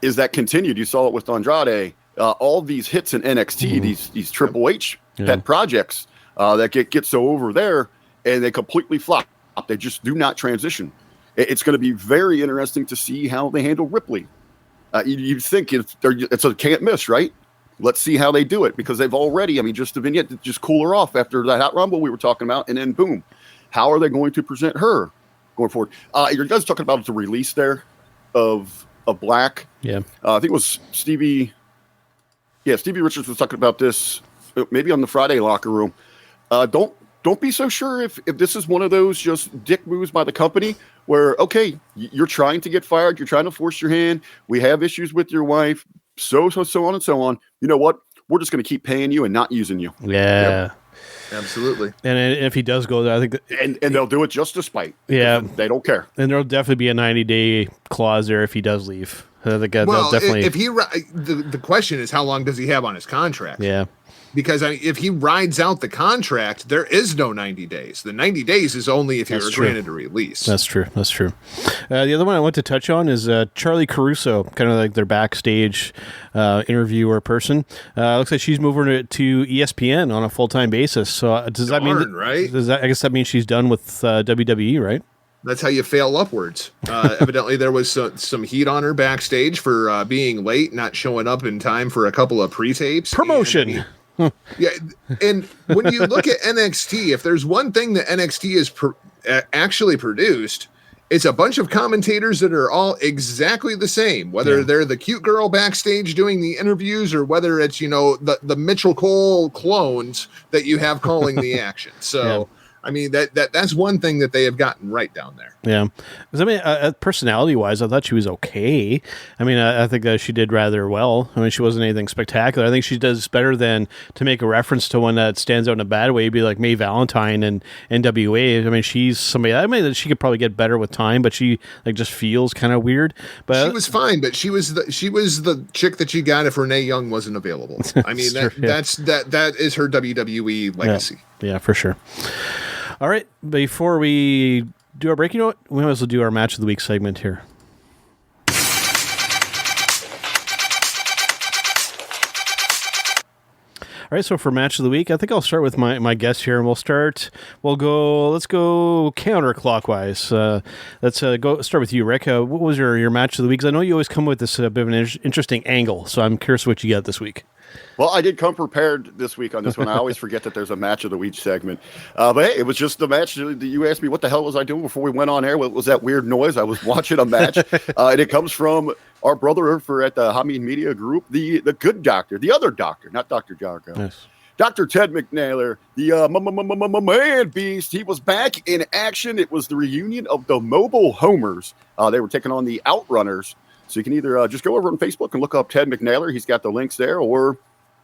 that continued? You saw it with Andrade. All these hits in NXT, these Triple H pet projects that get so over there, and they completely flop. They just do not transition. It's going to be very interesting to see how they handle Ripley. You think it's a can't miss, right? Let's see how they do it, because they've already, I mean, just the vignette to just cool her off after that Hot Rumble we were talking about, and then boom. How are they going to present her going forward? You guys talking about the release there of Black. Yeah. I think it was Stevie. Yeah, Stevie Richards was talking about this maybe on the Friday locker room. Don't be so sure if this is one of those just dick moves by the company where, okay, you're trying to get fired, you're trying to force your hand, we have issues with your wife, so on and so on. You know what? We're just going to keep paying you and not using you. Yeah. Yep. Absolutely. And if he does go there, I think and they'll do it just to spite. Yeah. They don't care. And there'll definitely be a 90-day clause there if he does leave. I think Well, definitely. if he the question is, how long does he have on his contract? Yeah. Because if he rides out the contract, there is no 90 days. The 90 days is only if you're granted a release. That's true. That's true. The other one I want to touch on is Charlie Caruso, kind of like their backstage interviewer person. Looks like she's moving to ESPN on a full-time basis. So does that mean right? I guess that means she's done with WWE, right? That's how you fail upwards. Evidently, there was some heat on her backstage for being late, not showing up in time for a couple of pre-tapes. Promotion. Yeah, and when you look at NXT, if there's one thing that NXT is actually produced, it's a bunch of commentators that are all exactly the same, whether they're the cute girl backstage doing the interviews or whether it's, the Mitchell Cole clones that you have calling the action. So, I mean, that's one thing that they have gotten right down there. Yeah. 'Cause, I mean, personality-wise, I thought she was okay. I mean, I think that she did rather well. I mean, she wasn't anything spectacular. I think she does better than to make a reference to one that stands out in a bad way, be like Mae Valentine and NWA. I mean, she's somebody, I mean, that she could probably get better with time, but she just feels kind of weird. But she was fine, but she was the chick that you got if Renee Young wasn't available. I mean, that is her WWE legacy. Yeah, for sure. All right, before we do our break, you know what? We might as well do our Match of the Week segment here. All right, so for Match of the Week, I think I'll start with my guest here, and let's go counterclockwise. Let's start with you, Rick. What was your Match of the Week? 'Cause I know you always come with this bit of an interesting angle, so I'm curious what you got this week. Well, I did come prepared this week on this one. I always forget that there's a Match of the Week segment. But hey, it was just the match that you asked me, what the hell was I doing before we went on air? What was that weird noise? I was watching a match. And it comes from our brother over at the Hameen Media Group, the good doctor, the other doctor, not Dr. Jargo. Yes. Dr. Ted McNaylor, the man beast. He was back in action. It was the reunion of the Mobile Homers. They were taking on the Outrunners. So you can either just go over on Facebook and look up Ted McNaylor. He's got the links there, or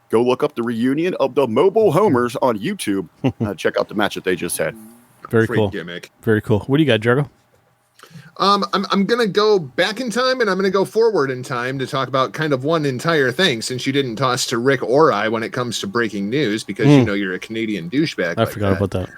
go look up the reunion of the Mobile Homers on YouTube. Check out the match that they just had. Very cool. Gimmick. Very cool. What do you got, Jargo? I'm going to go back in time and I'm going to go forward in time to talk about kind of one entire thing, since you didn't toss to Rick or I when it comes to breaking news, because you're a Canadian douchebag. I forgot about that.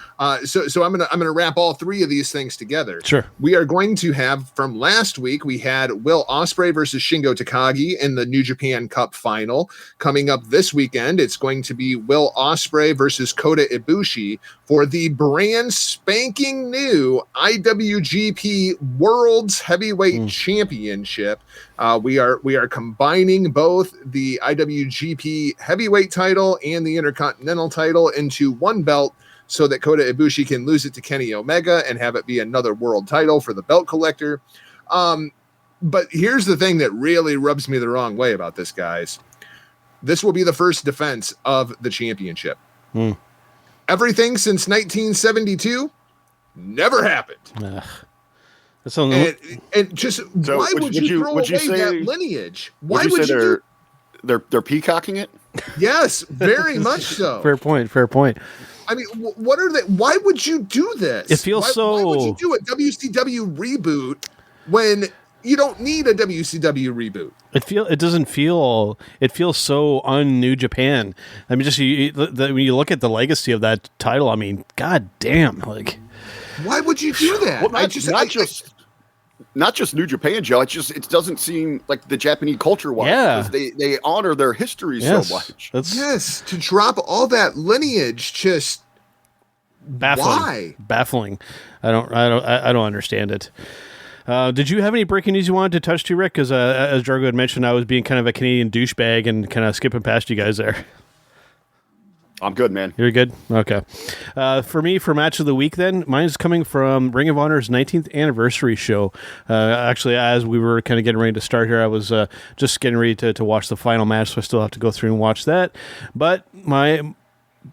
So I'm going to wrap all three of these things together. Sure. We are going to have, from last week, we had Will Ospreay versus Shingo Takagi in the New Japan Cup final. Coming up this weekend, it's going to be Will Ospreay versus Kota Ibushi for the brand spanking new IWGP World's Heavyweight Championship. We are combining both the IWGP Heavyweight title and the Intercontinental title into one belt, so that Kota Ibushi can lose it to Kenny Omega and have it be another world title for the belt collector. But here's the thing that really rubs me the wrong way about this, guys. This will be the first defense of the championship. Everything since 1972 never happened. And just, so why would you throw away that lineage? Why would you do? They're peacocking it? Yes, very much so. Fair point. I mean, what are they? Why would you do this? It feels Why would you do a WCW reboot when you don't need a WCW reboot? It feels so un-New Japan. I mean, just when you look at the legacy of that title, I mean, god damn, like, why would you do that? Well, not just New Japan, Joe. It doesn't seem like the Japanese culture wise. Yeah. Because they honor their history so much. Yes, to drop all that lineage, just baffling. Why? Baffling. I don't understand it. Did you have any breaking news you wanted to touch to, Rick? Because as Jargo had mentioned, I was being kind of a Canadian douchebag and kind of skipping past you guys there. I'm good, man. You're good? Okay. For me, for Match of the Week then, mine is coming from Ring of Honor's 19th anniversary show. Actually, as we were kind of getting ready to start here, I was just getting ready to watch the final match, so I still have to go through and watch that. But my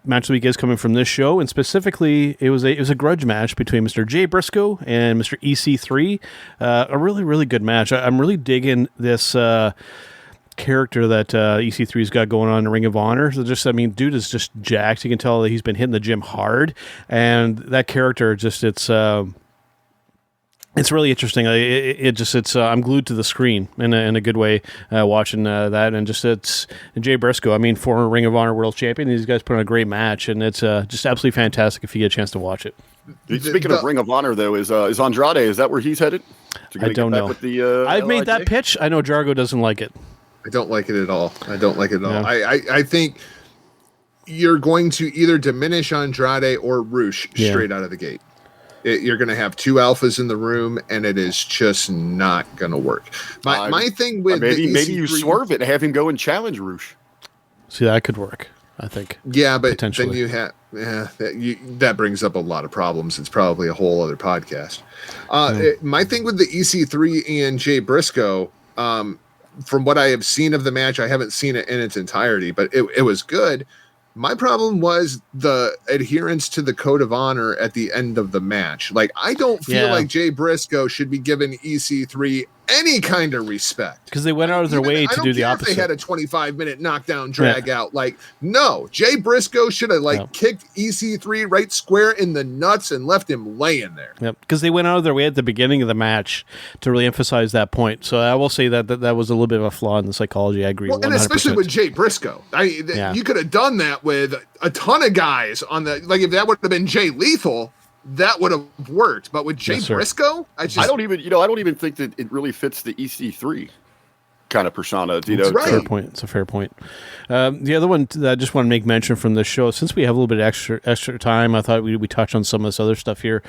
Match of the Week is coming from this show, and specifically, it was a grudge match between Mr. Jay Briscoe and Mr. EC3. A really, really good match. I'm really digging this character that EC3's got going on in Ring of Honor. So dude is just jacked. You can tell that he's been hitting the gym hard, and that character it's really interesting. I'm glued to the screen in a good way watching that, and it's Jay Briscoe. Former Ring of Honor World Champion. These guys put on a great match, and it's just absolutely fantastic if you get a chance to watch it. Speaking of Ring of Honor, though, is Andrade? Is that where he's headed? I don't know. I've made that pitch. I know Jargo doesn't like it. I don't like it at all. Yeah. I think you're going to either diminish Andrade or Roosh straight out of the gate. You're going to have two alphas in the room, and it is just not going to work. My thing with maybe you swerve it and have him go and challenge Roosh. See, that could work, I think. Yeah, but then you have that brings up a lot of problems. It's probably a whole other podcast. My thing with the EC3 and Jay Briscoe, from what I have seen of the match, I haven't seen it in its entirety, but it was good. My problem was the adherence to the code of honor at the end of the match. Like, I don't feel like Jay Briscoe should be given EC3 any kind of respect, because they went out of their way to do the opposite. If they had a 25-minute knockdown drag out, no, Jay Briscoe should have kicked EC3 right square in the nuts and left him laying there. Yep, because they went out of their way at the beginning of the match to really emphasize that point. So I will say that was a little bit of a flaw in the psychology. I agree. Well, 100%. And especially with Jay Briscoe, you could have done that with a ton of guys on the if that would have been Jay Lethal. That would have worked, but with Jay Briscoe, I don't even think that it really fits the EC3 kind of persona. It's a fair point. The other one that I just want to make mention from this show, since we have a little bit of extra time, I thought we touch on some of this other stuff here.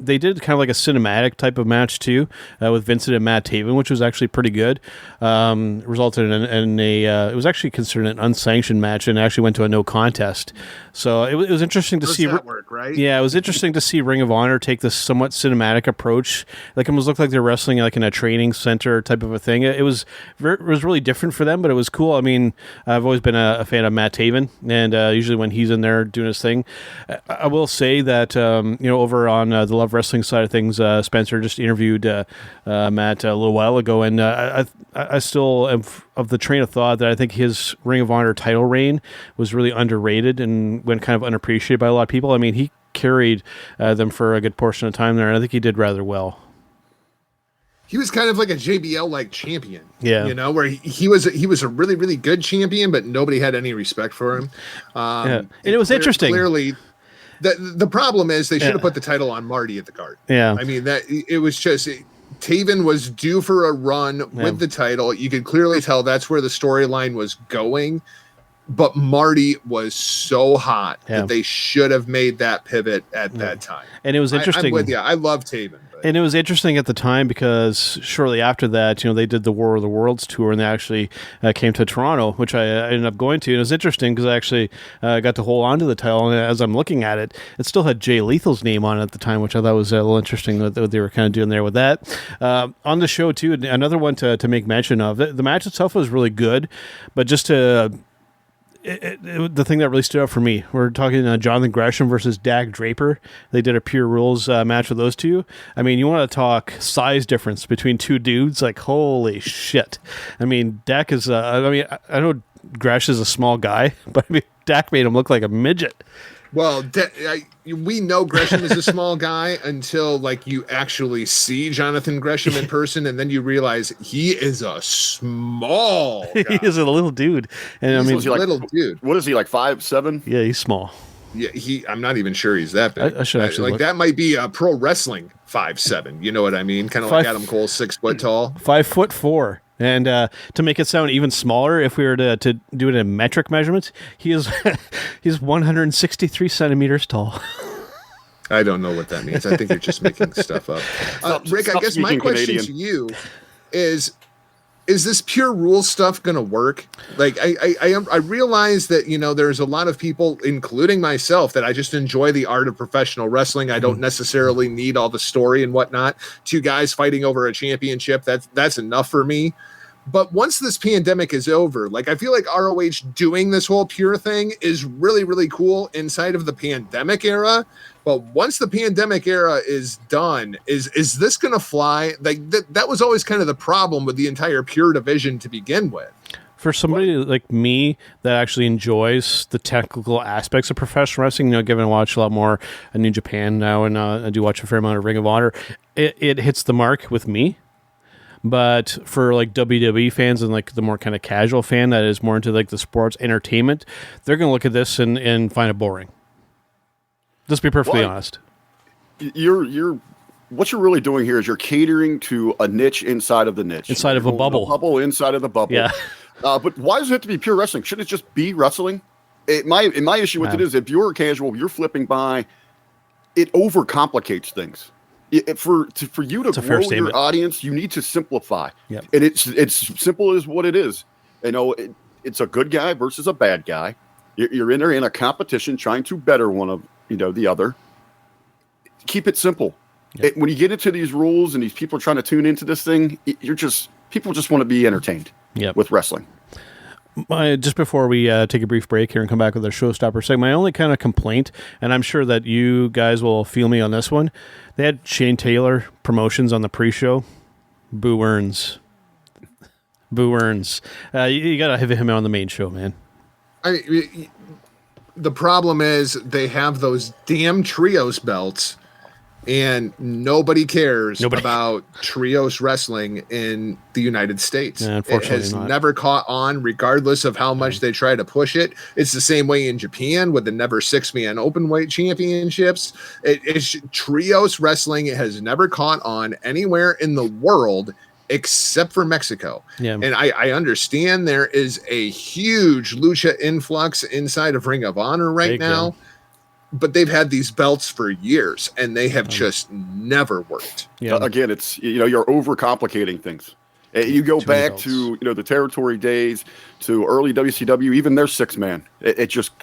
They did kind of like a cinematic type of match too, with Vincent and Matt Taven, which was actually pretty good. Resulted in it was actually considered an unsanctioned match and actually went to a no contest. So it was interesting to see. That work, right? Yeah, it was interesting to see Ring of Honor take this somewhat cinematic approach. Like, it almost looked like they're wrestling like in a training center type of a thing. It was really different for them, but it was cool. I've always been a fan of Matt Taven, and usually when he's in there doing his thing, I will say that over on the Love Wrestling side of things, Spencer just interviewed Matt a little while ago, and I still am of the train of thought that I think his Ring of Honor title reign was really underrated and went kind of unappreciated by a lot of people. He carried them for a good portion of time there, and I think he did rather well. He was kind of like a JBL champion, where he was a really, really good champion, but nobody had any respect for him. And it was interesting. Clearly, the problem is they should have put the title on Marty at the card. Yeah, that it was just. Taven was due for a run with the title. You could clearly tell that's where the storyline was going. But Marty was so hot that they should have made that pivot at that time. And it was interesting. I'm with you. I love Taven. And it was interesting at the time because shortly after that, they did the War of the Worlds tour, and they actually came to Toronto, which I ended up going to. And it was interesting because I actually got to hold on to the title. And as I'm looking at it, it still had Jay Lethal's name on it at the time, which I thought was a little interesting what they were kind of doing there with that. On the show, too, another one to make mention of. The match itself was really good, but just to... the thing that really stood out for me, we're talking Jonathan Gresham versus Dag Draper. They did a Pure Rules match with those two. You want to talk size difference between two dudes? Like, holy shit. Dak is, I know Gresh is a small guy, but Dak made him look like a midget. Well, we know Gresham is a small guy until you actually see Jonathan Gresham in person, and then you realize he is a small guy. He is a little dude. And he's a little dude. What is he, 5'7"? Yeah, he's small. Yeah, I'm not even sure he's that big. I should actually look. That might be a pro wrestling 5'7". You know what I mean? Kind of like Adam Cole, 6 foot tall. 5'4". And to make it sound even smaller, if we were to do it in metric measurements, he's 163 centimeters tall. I don't know what that means. I think you're just making stuff up. Rick, I guess my question to you is this pure rule stuff going to work? Like, I realize that, there's a lot of people, including myself, that I just enjoy the art of professional wrestling. I don't necessarily need all the story and whatnot. Two guys fighting over a championship, that's enough for me. But once this pandemic is over, like, I feel like ROH doing this whole pure thing is really, really cool inside of the pandemic era. But once the pandemic era is done, is this going to fly? Like, that was always kind of the problem with the entire pure division to begin with. For somebody like me that actually enjoys the technical aspects of professional wrestling, given I watch a lot more New Japan now, and I do watch a fair amount of Ring of Honor, it hits the mark with me. But for like WWE fans and like the more kind of casual fan that is more into like the sports entertainment, they're going to look at this and find it boring. Let's be perfectly honest. What you're really doing here is you're catering to a niche inside of the niche. Inside of a bubble. Bubble inside of the bubble. Yeah. But why does it have to be pure wrestling? Shouldn't it just be wrestling? My issue with it is, if you're a casual, you're flipping by, it overcomplicates things. For you to grow your audience, you need to simplify. Yep. And it's simple as what it is. It's a good guy versus a bad guy. You're in there in a competition trying to better one of the other. Keep it simple. Yep. When you get into these rules and these people are trying to tune into this thing, people just want to be entertained with wrestling. Just before we take a brief break here and come back with our Showstopper segment, my only kind of complaint, and I'm sure that you guys will feel me on this one, they had Shane Taylor promotions on the pre-show. Boo earns. You got to have him on the main show, man. The problem is they have those damn trios belts, and nobody cares about trios wrestling in the United States. Yeah, it has never caught on, regardless of how much they try to push it. It's the same way in Japan with the never 6-man openweight championships. It's trios wrestling. It has never caught on anywhere in the world except for Mexico. Yeah. And I understand there is a huge lucha influx inside of Ring of Honor right now. But they've had these belts for years, and they have just never worked. Yeah. Again, it's you're overcomplicating things. You go back to the territory days, to early WCW, even their 6-man. It just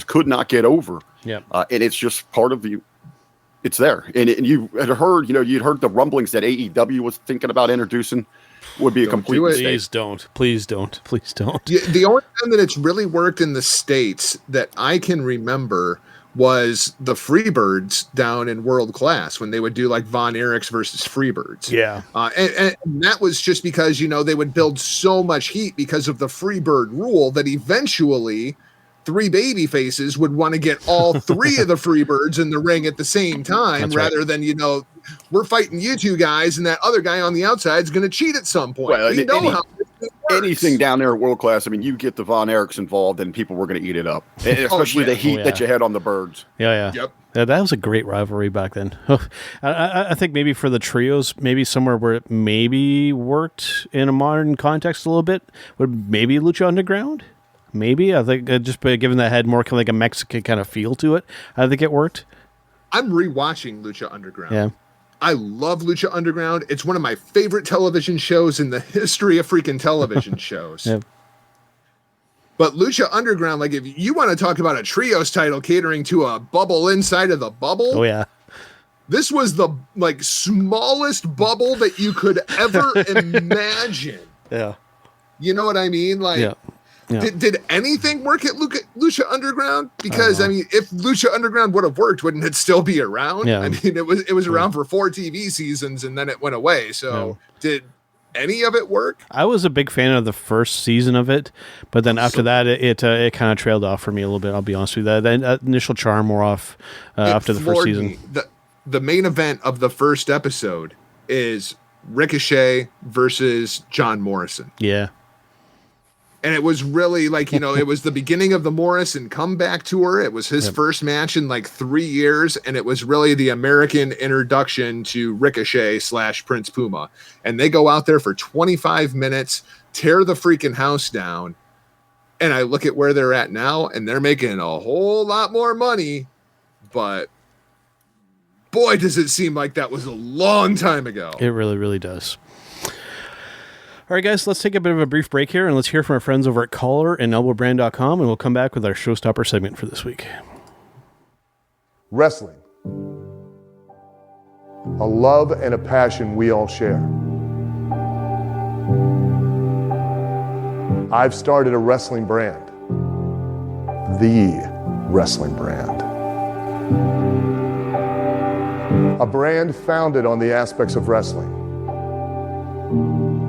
could not get over. Yeah, and it's just part of the. It's there, and you had heard you'd heard the rumblings that AEW was thinking about introducing. Would be a complete mistake. Please don't. The only time that it's really worked in the States that I can remember was the Freebirds down in World Class, when they would do like Von Erichs versus Freebirds. Yeah. And that was just because, they would build so much heat because of the Freebird rule that eventually 3 baby faces would want to get all 3 of the Freebirds in the ring at the same time. That's rather than, we're fighting you 2 guys and that other guy on the outside is going to cheat at some point. Well, we know how anything down there at World Class, you get the Von Erichs involved and people were going to eat it up, especially the heat that you had on the Birds. Yeah. Yep. Yeah, that was a great rivalry back then. I think maybe for the trios, maybe somewhere where it maybe worked in a modern context a little bit, would maybe Lucha Underground. Maybe. I think just by given that had more kind of like a Mexican kind of feel to it, I think it worked. I'm rewatching Lucha Underground. Yeah. I love Lucha Underground. It's one of my favorite television shows in the history of freaking television shows. Yeah. But Lucha Underground, like, if you want to talk about a trios title catering to a bubble inside of the bubble. Oh, yeah. This was the smallest bubble that you could ever imagine. Yeah. You know what I mean? Like, yeah. Did anything work at Lucha Underground? Because if Lucha Underground would have worked, wouldn't it still be around? Yeah. It was around for 4 TV seasons and then it went away. So did any of it work? I was a big fan of the first season of it, but then after that, it kind of trailed off for me a little bit. I'll be honest with you. That initial charm wore off after the first season. The main event of the first episode is Ricochet versus John Morrison. Yeah. And it was really it was the beginning of the Morrison comeback tour. It was his first match in 3 years. And it was really the American introduction to Ricochet / Prince Puma. And they go out there for 25 minutes, tear the freaking house down. And I look at where they're at now and they're making a whole lot more money, but boy, does it seem like that was a long time ago. It really, really does. All right, guys, let's take a bit of a brief break here, and let's hear from our friends over at collarandelbowbrand.com, and we'll come back with our Showstopper segment for this week. Wrestling. A love and a passion we all share. I've started a wrestling brand. The wrestling brand. A brand founded on the aspects of wrestling.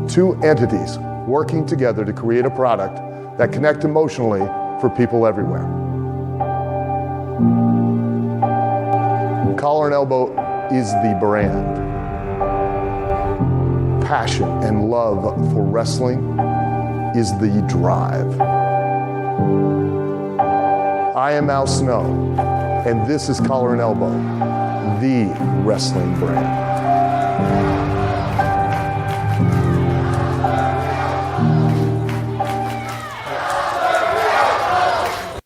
Two entities working together to create a product that connect emotionally for people everywhere. Collar and Elbow is the brand. Passion and love for wrestling is the drive. I am Al Snow, and this is Collar and Elbow, the wrestling brand.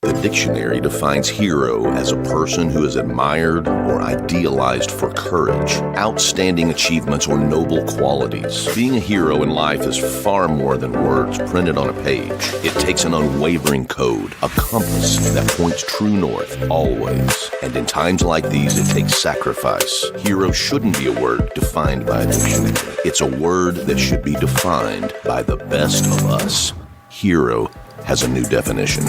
The dictionary defines hero as a person who is admired or idealized for courage, outstanding achievements, or noble qualities. Being a hero in life is far more than words printed on a page. It takes an unwavering code, a compass that points true north, always. And in times like these, it takes sacrifice. Hero shouldn't be a word defined by a dictionary. It's a word that should be defined by the best of us. Hero has a new definition.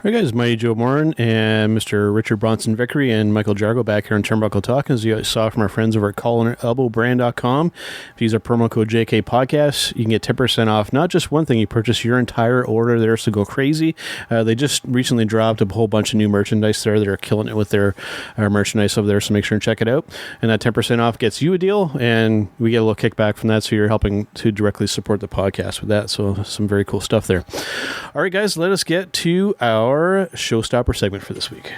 All right, guys, Mighty Joe Morin and Mr. Richard Bronson Vickrey and Michael Jargo back here on Turnbuckle Talk, as you guys saw from our friends over at collarandelbowbrand.com. If you use our promo code JK Podcast, you can get 10% off not just one thing, you purchase your entire order there, so go crazy. They just recently dropped a whole bunch of new merchandise there. They're killing it with their merchandise over there, so make sure and check it out. And that 10% off gets you a deal, and we get a little kickback from that, so you're helping to directly support the podcast with that. So some very cool stuff there. All right, guys, let us get to our Showstopper segment for this week.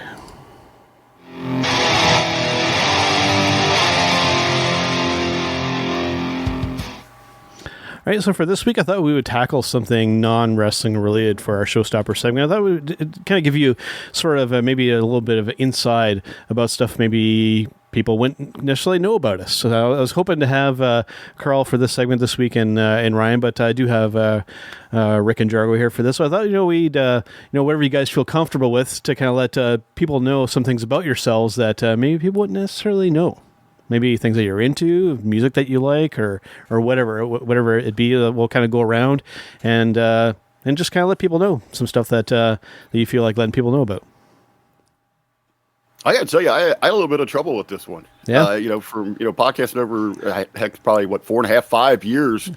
All right, so for this week, I thought we would tackle something non-wrestling related for our Showstopper segment. I thought we would kind of give you sort of maybe a little bit of an inside about stuff maybe people wouldn't necessarily know about us. So I was hoping to have Carl for this segment this week and Ryan, but I do have Rick and Jargo here for this. So I thought, we'd, whatever you guys feel comfortable with to kind of let people know some things about yourselves that maybe people wouldn't necessarily know. Maybe things that you're into, music that you like, or whatever it be. We'll kind of go around and just kind of let people know some stuff that you feel like letting people know about. I got to tell you, I had a little bit of trouble with this one. Yeah. From podcasting over probably 4.5, 5 years.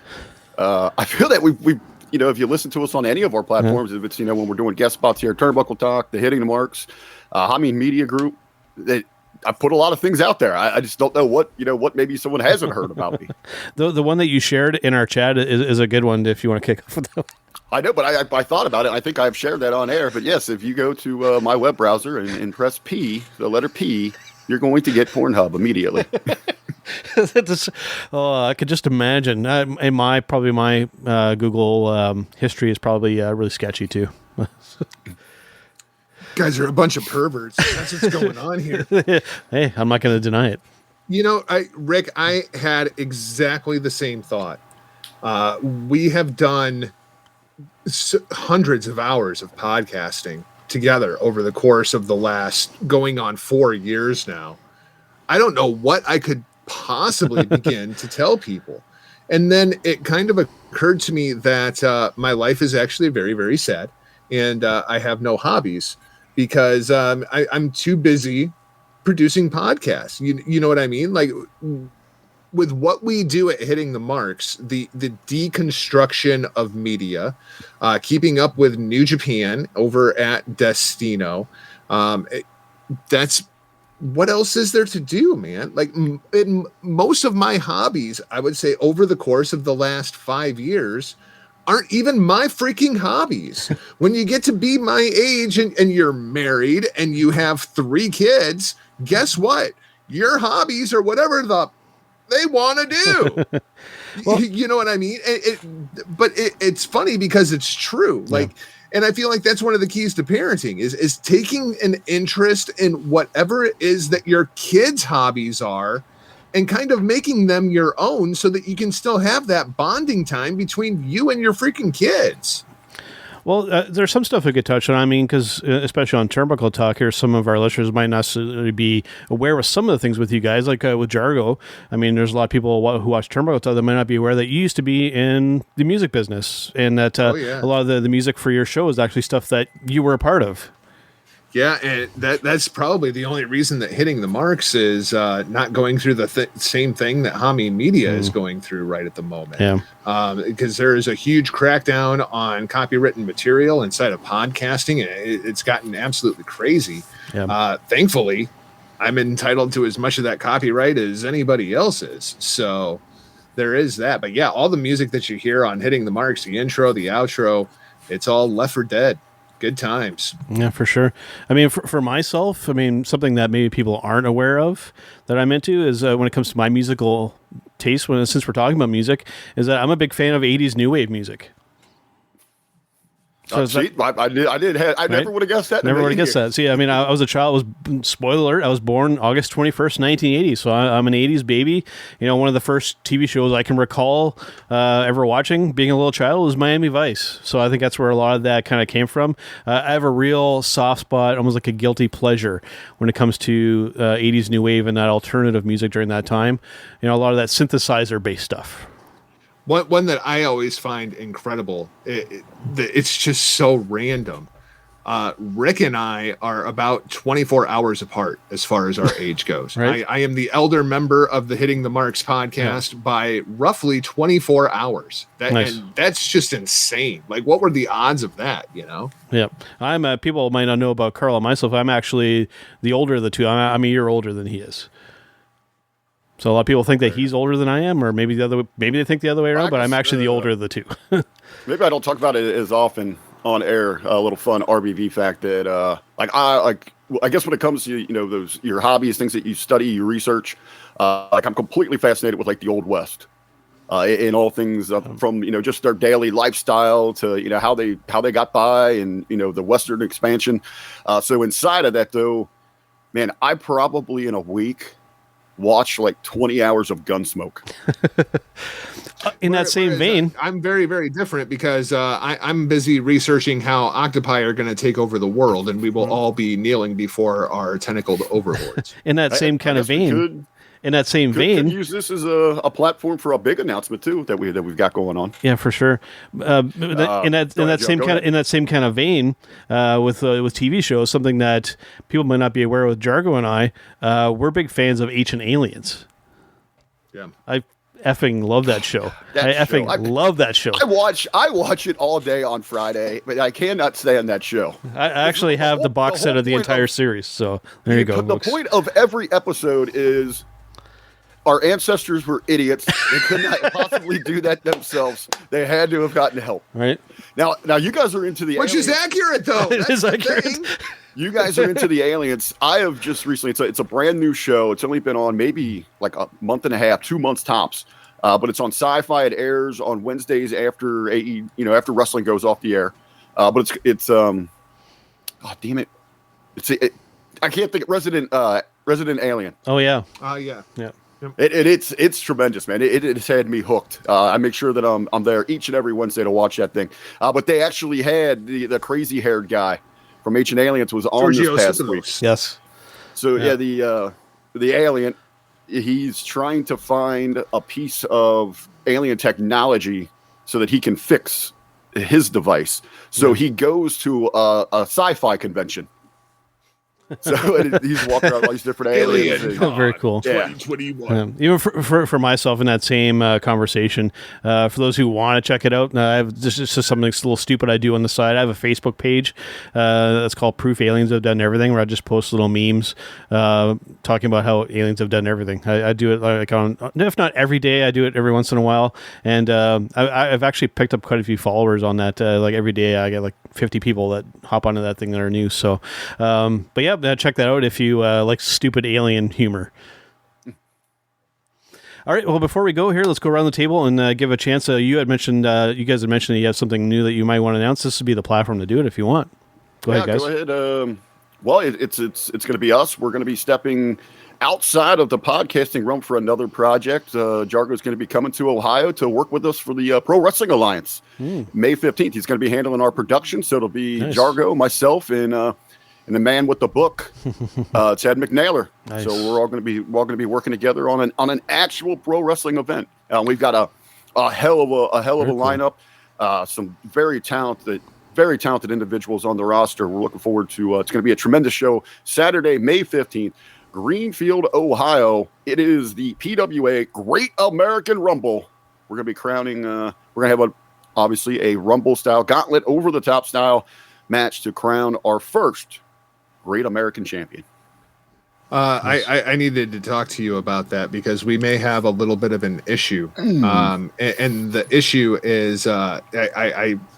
I feel that we've if you listen to us on any of our platforms, if it's when we're doing guest spots here, Turnbuckle Talk, the Hitting the Marks, Media Group, that I put a lot of things out there. I just don't know what maybe someone hasn't heard about me. The one that you shared in our chat is a good one if you want to kick off with that. I know, but I thought about it. I think I've shared that on air. But yes, if you go to my web browser and press P, the letter P, you're going to get Pornhub immediately. I could just imagine. And my Google history is probably really sketchy too. Guys are a bunch of perverts. That's what's going on here. Hey, I'm not going to deny it. Rick, I had exactly the same thought. We have done hundreds of hours of podcasting together over the course of the last going on 4 years now. I don't know what I could possibly begin to tell people. And then it kind of occurred to me that my life is actually very, very sad. And I have no hobbies because I'm too busy producing podcasts. You know what I mean? Like, with what we do at Hitting the Marks, the deconstruction of media, keeping up with New Japan over at Destino, that's what else is there to do, man? Like, most of my hobbies, I would say, over the course of the last 5 years, aren't even my freaking hobbies. When you get to be my age and you're married and you have 3 kids, guess what? Your hobbies are whatever they want to do. Well, you know what I mean? But it's funny because it's true. Like, And I feel like that's one of the keys to parenting is taking an interest in whatever it is that your kids' hobbies are and kind of making them your own so that you can still have that bonding time between you and your freaking kids. Well, there's some stuff we could touch on. I mean, because especially on Turnbuckle Talk here, some of our listeners might not necessarily be aware of some of the things with you guys, like with Jargo. I mean, there's a lot of people who watch Turnbuckle Talk that might not be aware that you used to be in the music business, and that a lot of the music for your show is actually stuff that you were a part of. Yeah, and that's probably the only reason that Hitting the Marks is not going through the same thing that Hami Media is going through right at the moment. Yeah, because there is a huge crackdown on copywritten material inside of podcasting, and it's gotten absolutely crazy. Yeah. Thankfully, I'm entitled to as much of that copyright as anybody else is. So there is that. But yeah, all the music that you hear on Hitting the Marks, the intro, the outro, it's all Left 4 Dead. Good times. Yeah, for sure. I mean, for myself, I mean, something that maybe people aren't aware of that I'm into is when it comes to my musical taste, since we're talking about music, is that I'm a big fan of 80s new wave music. So I never would have guessed that. Never would have guessed that. See, I mean, I was a child. Spoiler alert, I was born August 21st, 1980. So I'm an 80s baby. You know, one of the first TV shows I can recall ever watching, being a little child, was Miami Vice. So I think that's where a lot of that kind of came from. I have a real soft spot, almost like a guilty pleasure, when it comes to 80s new wave and that alternative music during that time. You know, a lot of that synthesizer-based stuff. One that I always find incredible, it's just so random. Rick and I are about 24 hours apart as far as our age goes. Right. I am the elder member of the Hitting the Marks podcast by roughly 24 hours. Nice. And that's just insane. Like, what were the odds of that, you know? Yeah. I'm people might not know about Carl and myself. I'm actually the older of the two. I'm a year older than he is. So a lot of people think that he's older than I am, or maybe they think the other way around, but I'm actually the older of the two. Maybe I don't talk about it as often on air. A little fun RBV fact that I guess when it comes to, you know, those your hobbies, things that you study, you research, like I'm completely fascinated with like the Old West. In all things from, you know, just their daily lifestyle to, you know, how they got by, and, you know, the Western expansion. So inside of that, though, man, I probably in a week watch like 20 hours of Gunsmoke. In that same vein, I'm very, very different because I'm busy researching how octopi are going to take over the world, and we will all be kneeling before our tentacled overlords. In that same kind of vein. In that same vein, could use this as a platform for a big announcement too that we've got going on. Yeah, for sure. In that same kind of vein, with TV shows, something that people might not be aware of with Jargo and I, we're big fans of Ancient Aliens. Yeah, I effing love that show. Love that show. I watch it all day on Friday, but I cannot stand that show. I actually have the box set of the entire series. So there you go. The point of every episode is our ancestors were idiots. They could not possibly do that themselves. They had to have gotten help. Right. Now you guys are into the which aliens. is accurate though. It is accurate. You guys are into the aliens. I have just recently. It's a brand new show. It's only been on maybe like a month and a half, 2 months tops. But it's on Sci-Fi. It airs on Wednesdays after after wrestling goes off the air. But it's oh damn it, I can't think. Resident Alien. Oh yeah. Yeah. It's tremendous, man. It's had me hooked. I make sure that I'm there each and every Wednesday to watch that thing. But they actually had the crazy haired guy from Ancient Aliens was on this past week. Yes. So yeah, the alien, he's trying to find a piece of alien technology so that he can fix his device. So he goes to a sci-fi convention. So he's walking around all these different aliens. Very cool. Yeah. 2021. Even for myself in that same conversation, for those who want to check it out, this is just something that's a little stupid I do on the side. I have a Facebook page that's called Proof Aliens Have Done Everything, where I just post little memes talking about how aliens have done everything. I do it like if not every day, I do it every once in a while. And I've actually picked up quite a few followers on that. Like every day I get like 50 people that hop onto that thing that are new. So, but yeah, check that out if you like stupid alien humor. All right. Well, before we go here, let's go around the table and give a chance. You guys had mentioned that you have something new that you might want to announce. This would be the platform to do it if you want. Go ahead, guys. Go ahead. Well, it's going to be us. We're going to be stepping outside of the podcasting realm for another project. Jargo is going to be coming to Ohio to work with us for the Pro Wrestling Alliance. May 15th. He's going to be handling our production. So it'll be nice. Jargo, myself, and the man with the book, Ted McNailer. Nice. So we're all going to be working together on an actual pro wrestling event. We've got a hell of a lineup. Some very talented individuals on the roster. We're looking forward to. It's going to be a tremendous show. Saturday, May 15th. Greenfield, Ohio. It is the PWA Great American Rumble. We're going to be crowning. We're going to have obviously a Rumble style gauntlet, over the top style match to crown our first Great American Champion. I needed to talk to you about that because we may have a little bit of an issue. And the issue is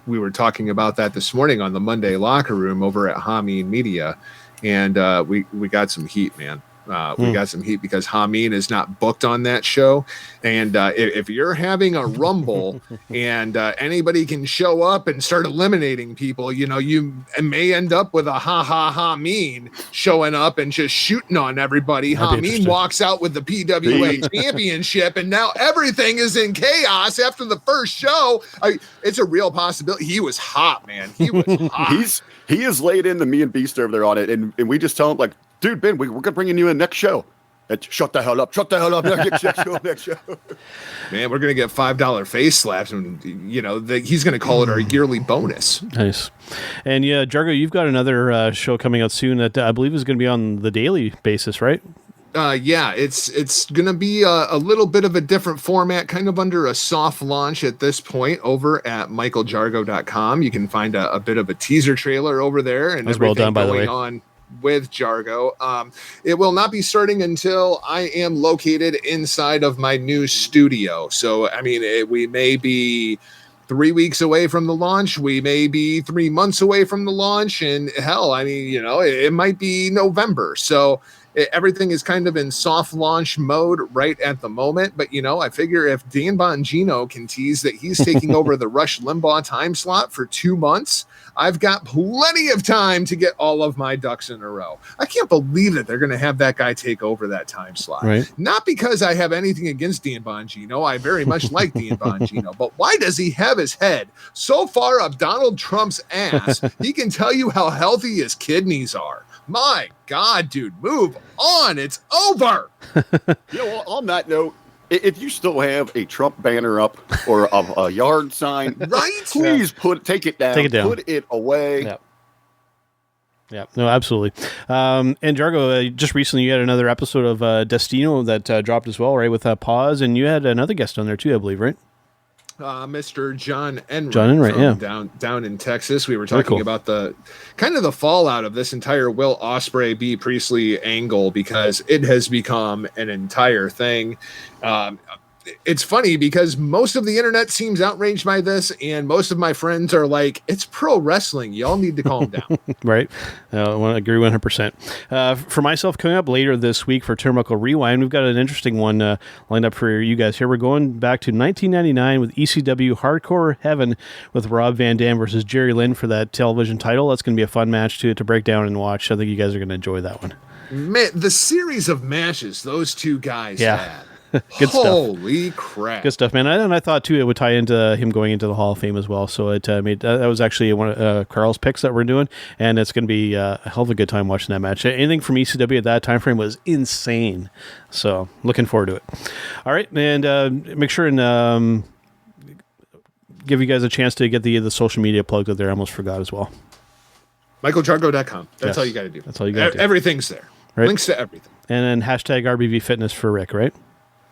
we were talking about that this morning on the Monday locker room over at Hameen Media. And we got some heat, man. We got some heat because Hameen is not booked on that show. And if you're having a Rumble and anybody can show up and start eliminating people, you may end up with a Hameen showing up and just shooting on everybody. Hameen walks out with the PWA championship, and now everything is in chaos after the first show. It's a real possibility. He was hot, man. He was hot. He is laid into me and Beast over there on it, and we just tell him, like, dude, Ben, we're going to bring you in next show. And shut the hell up. Next show. Man, we're going to get $5 face slaps, and, he's going to call it our yearly bonus. Nice. And, yeah, Jargo, you've got another show coming out soon that I believe is going to be on the daily basis, right? Yeah, it's going to be a little bit of a different format, kind of under a soft launch at this point over at michaeljargo.com. You can find a bit of a teaser trailer over there and everything well done, by going on with Jargo. It will not be starting until I am located inside of my new studio. So, I mean, we may be 3 weeks away from the launch. We may be 3 months away from the launch. And hell, I mean, it might be November. So everything is kind of in soft launch mode right at the moment. But, I figure if Dan Bongino can tease that he's taking over the Rush Limbaugh time slot for 2 months, I've got plenty of time to get all of my ducks in a row. I can't believe that they're going to have that guy take over that time slot. Right. Not because I have anything against Dan Bongino. I very much like Dan Bongino. But why does he have his head so far up Donald Trump's ass, he can tell you how healthy his kidneys are? My God, dude, move on. It's over. On that note, if you still have a Trump banner up or a yard sign, right? Please take it down. Put it away. Yep. Yeah, no, absolutely. And Jargo, just recently you had another episode of Destino that dropped as well, right? With Pause, and you had another guest on there too, I believe, right? Mr. John Enright, yeah, down in Texas. We were talking about the kind of the fallout of this entire Will Ospreay B. Priestley angle because it has become an entire thing. It's funny because most of the internet seems outraged by this, and most of my friends are like, "It's pro wrestling. Y'all need to calm down." Right. I want to agree 100%. For myself, coming up later this week for Turnbuckle Rewind, we've got an interesting one lined up for you guys here. We're going back to 1999 with ECW Hardcore Heaven with Rob Van Dam versus Jerry Lynn for that television title. That's going to be a fun match to break down and watch. I think you guys are going to enjoy that one. Man, the series of matches those two guys had. Good stuff. Holy crap. Good stuff, man. And I thought, too, it would tie into him going into the Hall of Fame as well. So it made that was actually one of Carl's picks that we're doing, and it's going to be a hell of a good time watching that match. Anything from ECW at that time frame was insane. So looking forward to it. All right, and make sure and give you guys a chance to get the social media plugged out there. I almost forgot as well. MichaelJargo.com. That's all you got to do. That's all you got to do. Everything's there. Right. Links to everything. And then hashtag RBV Fitness for Rick, right?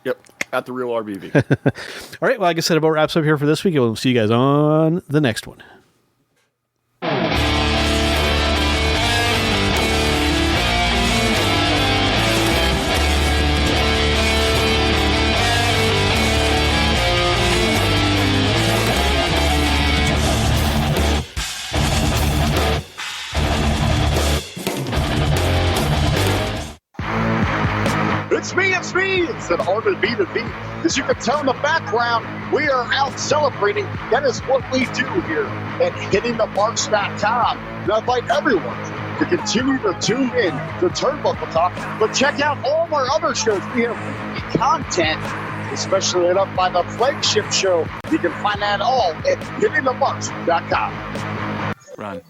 Yep, at the real RBV. All right, well, like I said, about wraps up here for this week. We'll see you guys on the next one. It's me. It's an hard to beat. As you can tell in the background, we are out celebrating. That is what we do here at hittingthemarks.com. And I invite everyone to continue to tune in to Turnbuckle Talk, but check out all of our other shows. We have weekly content, especially lit up by the flagship show. You can find that all at hittingthemarks.com. Run.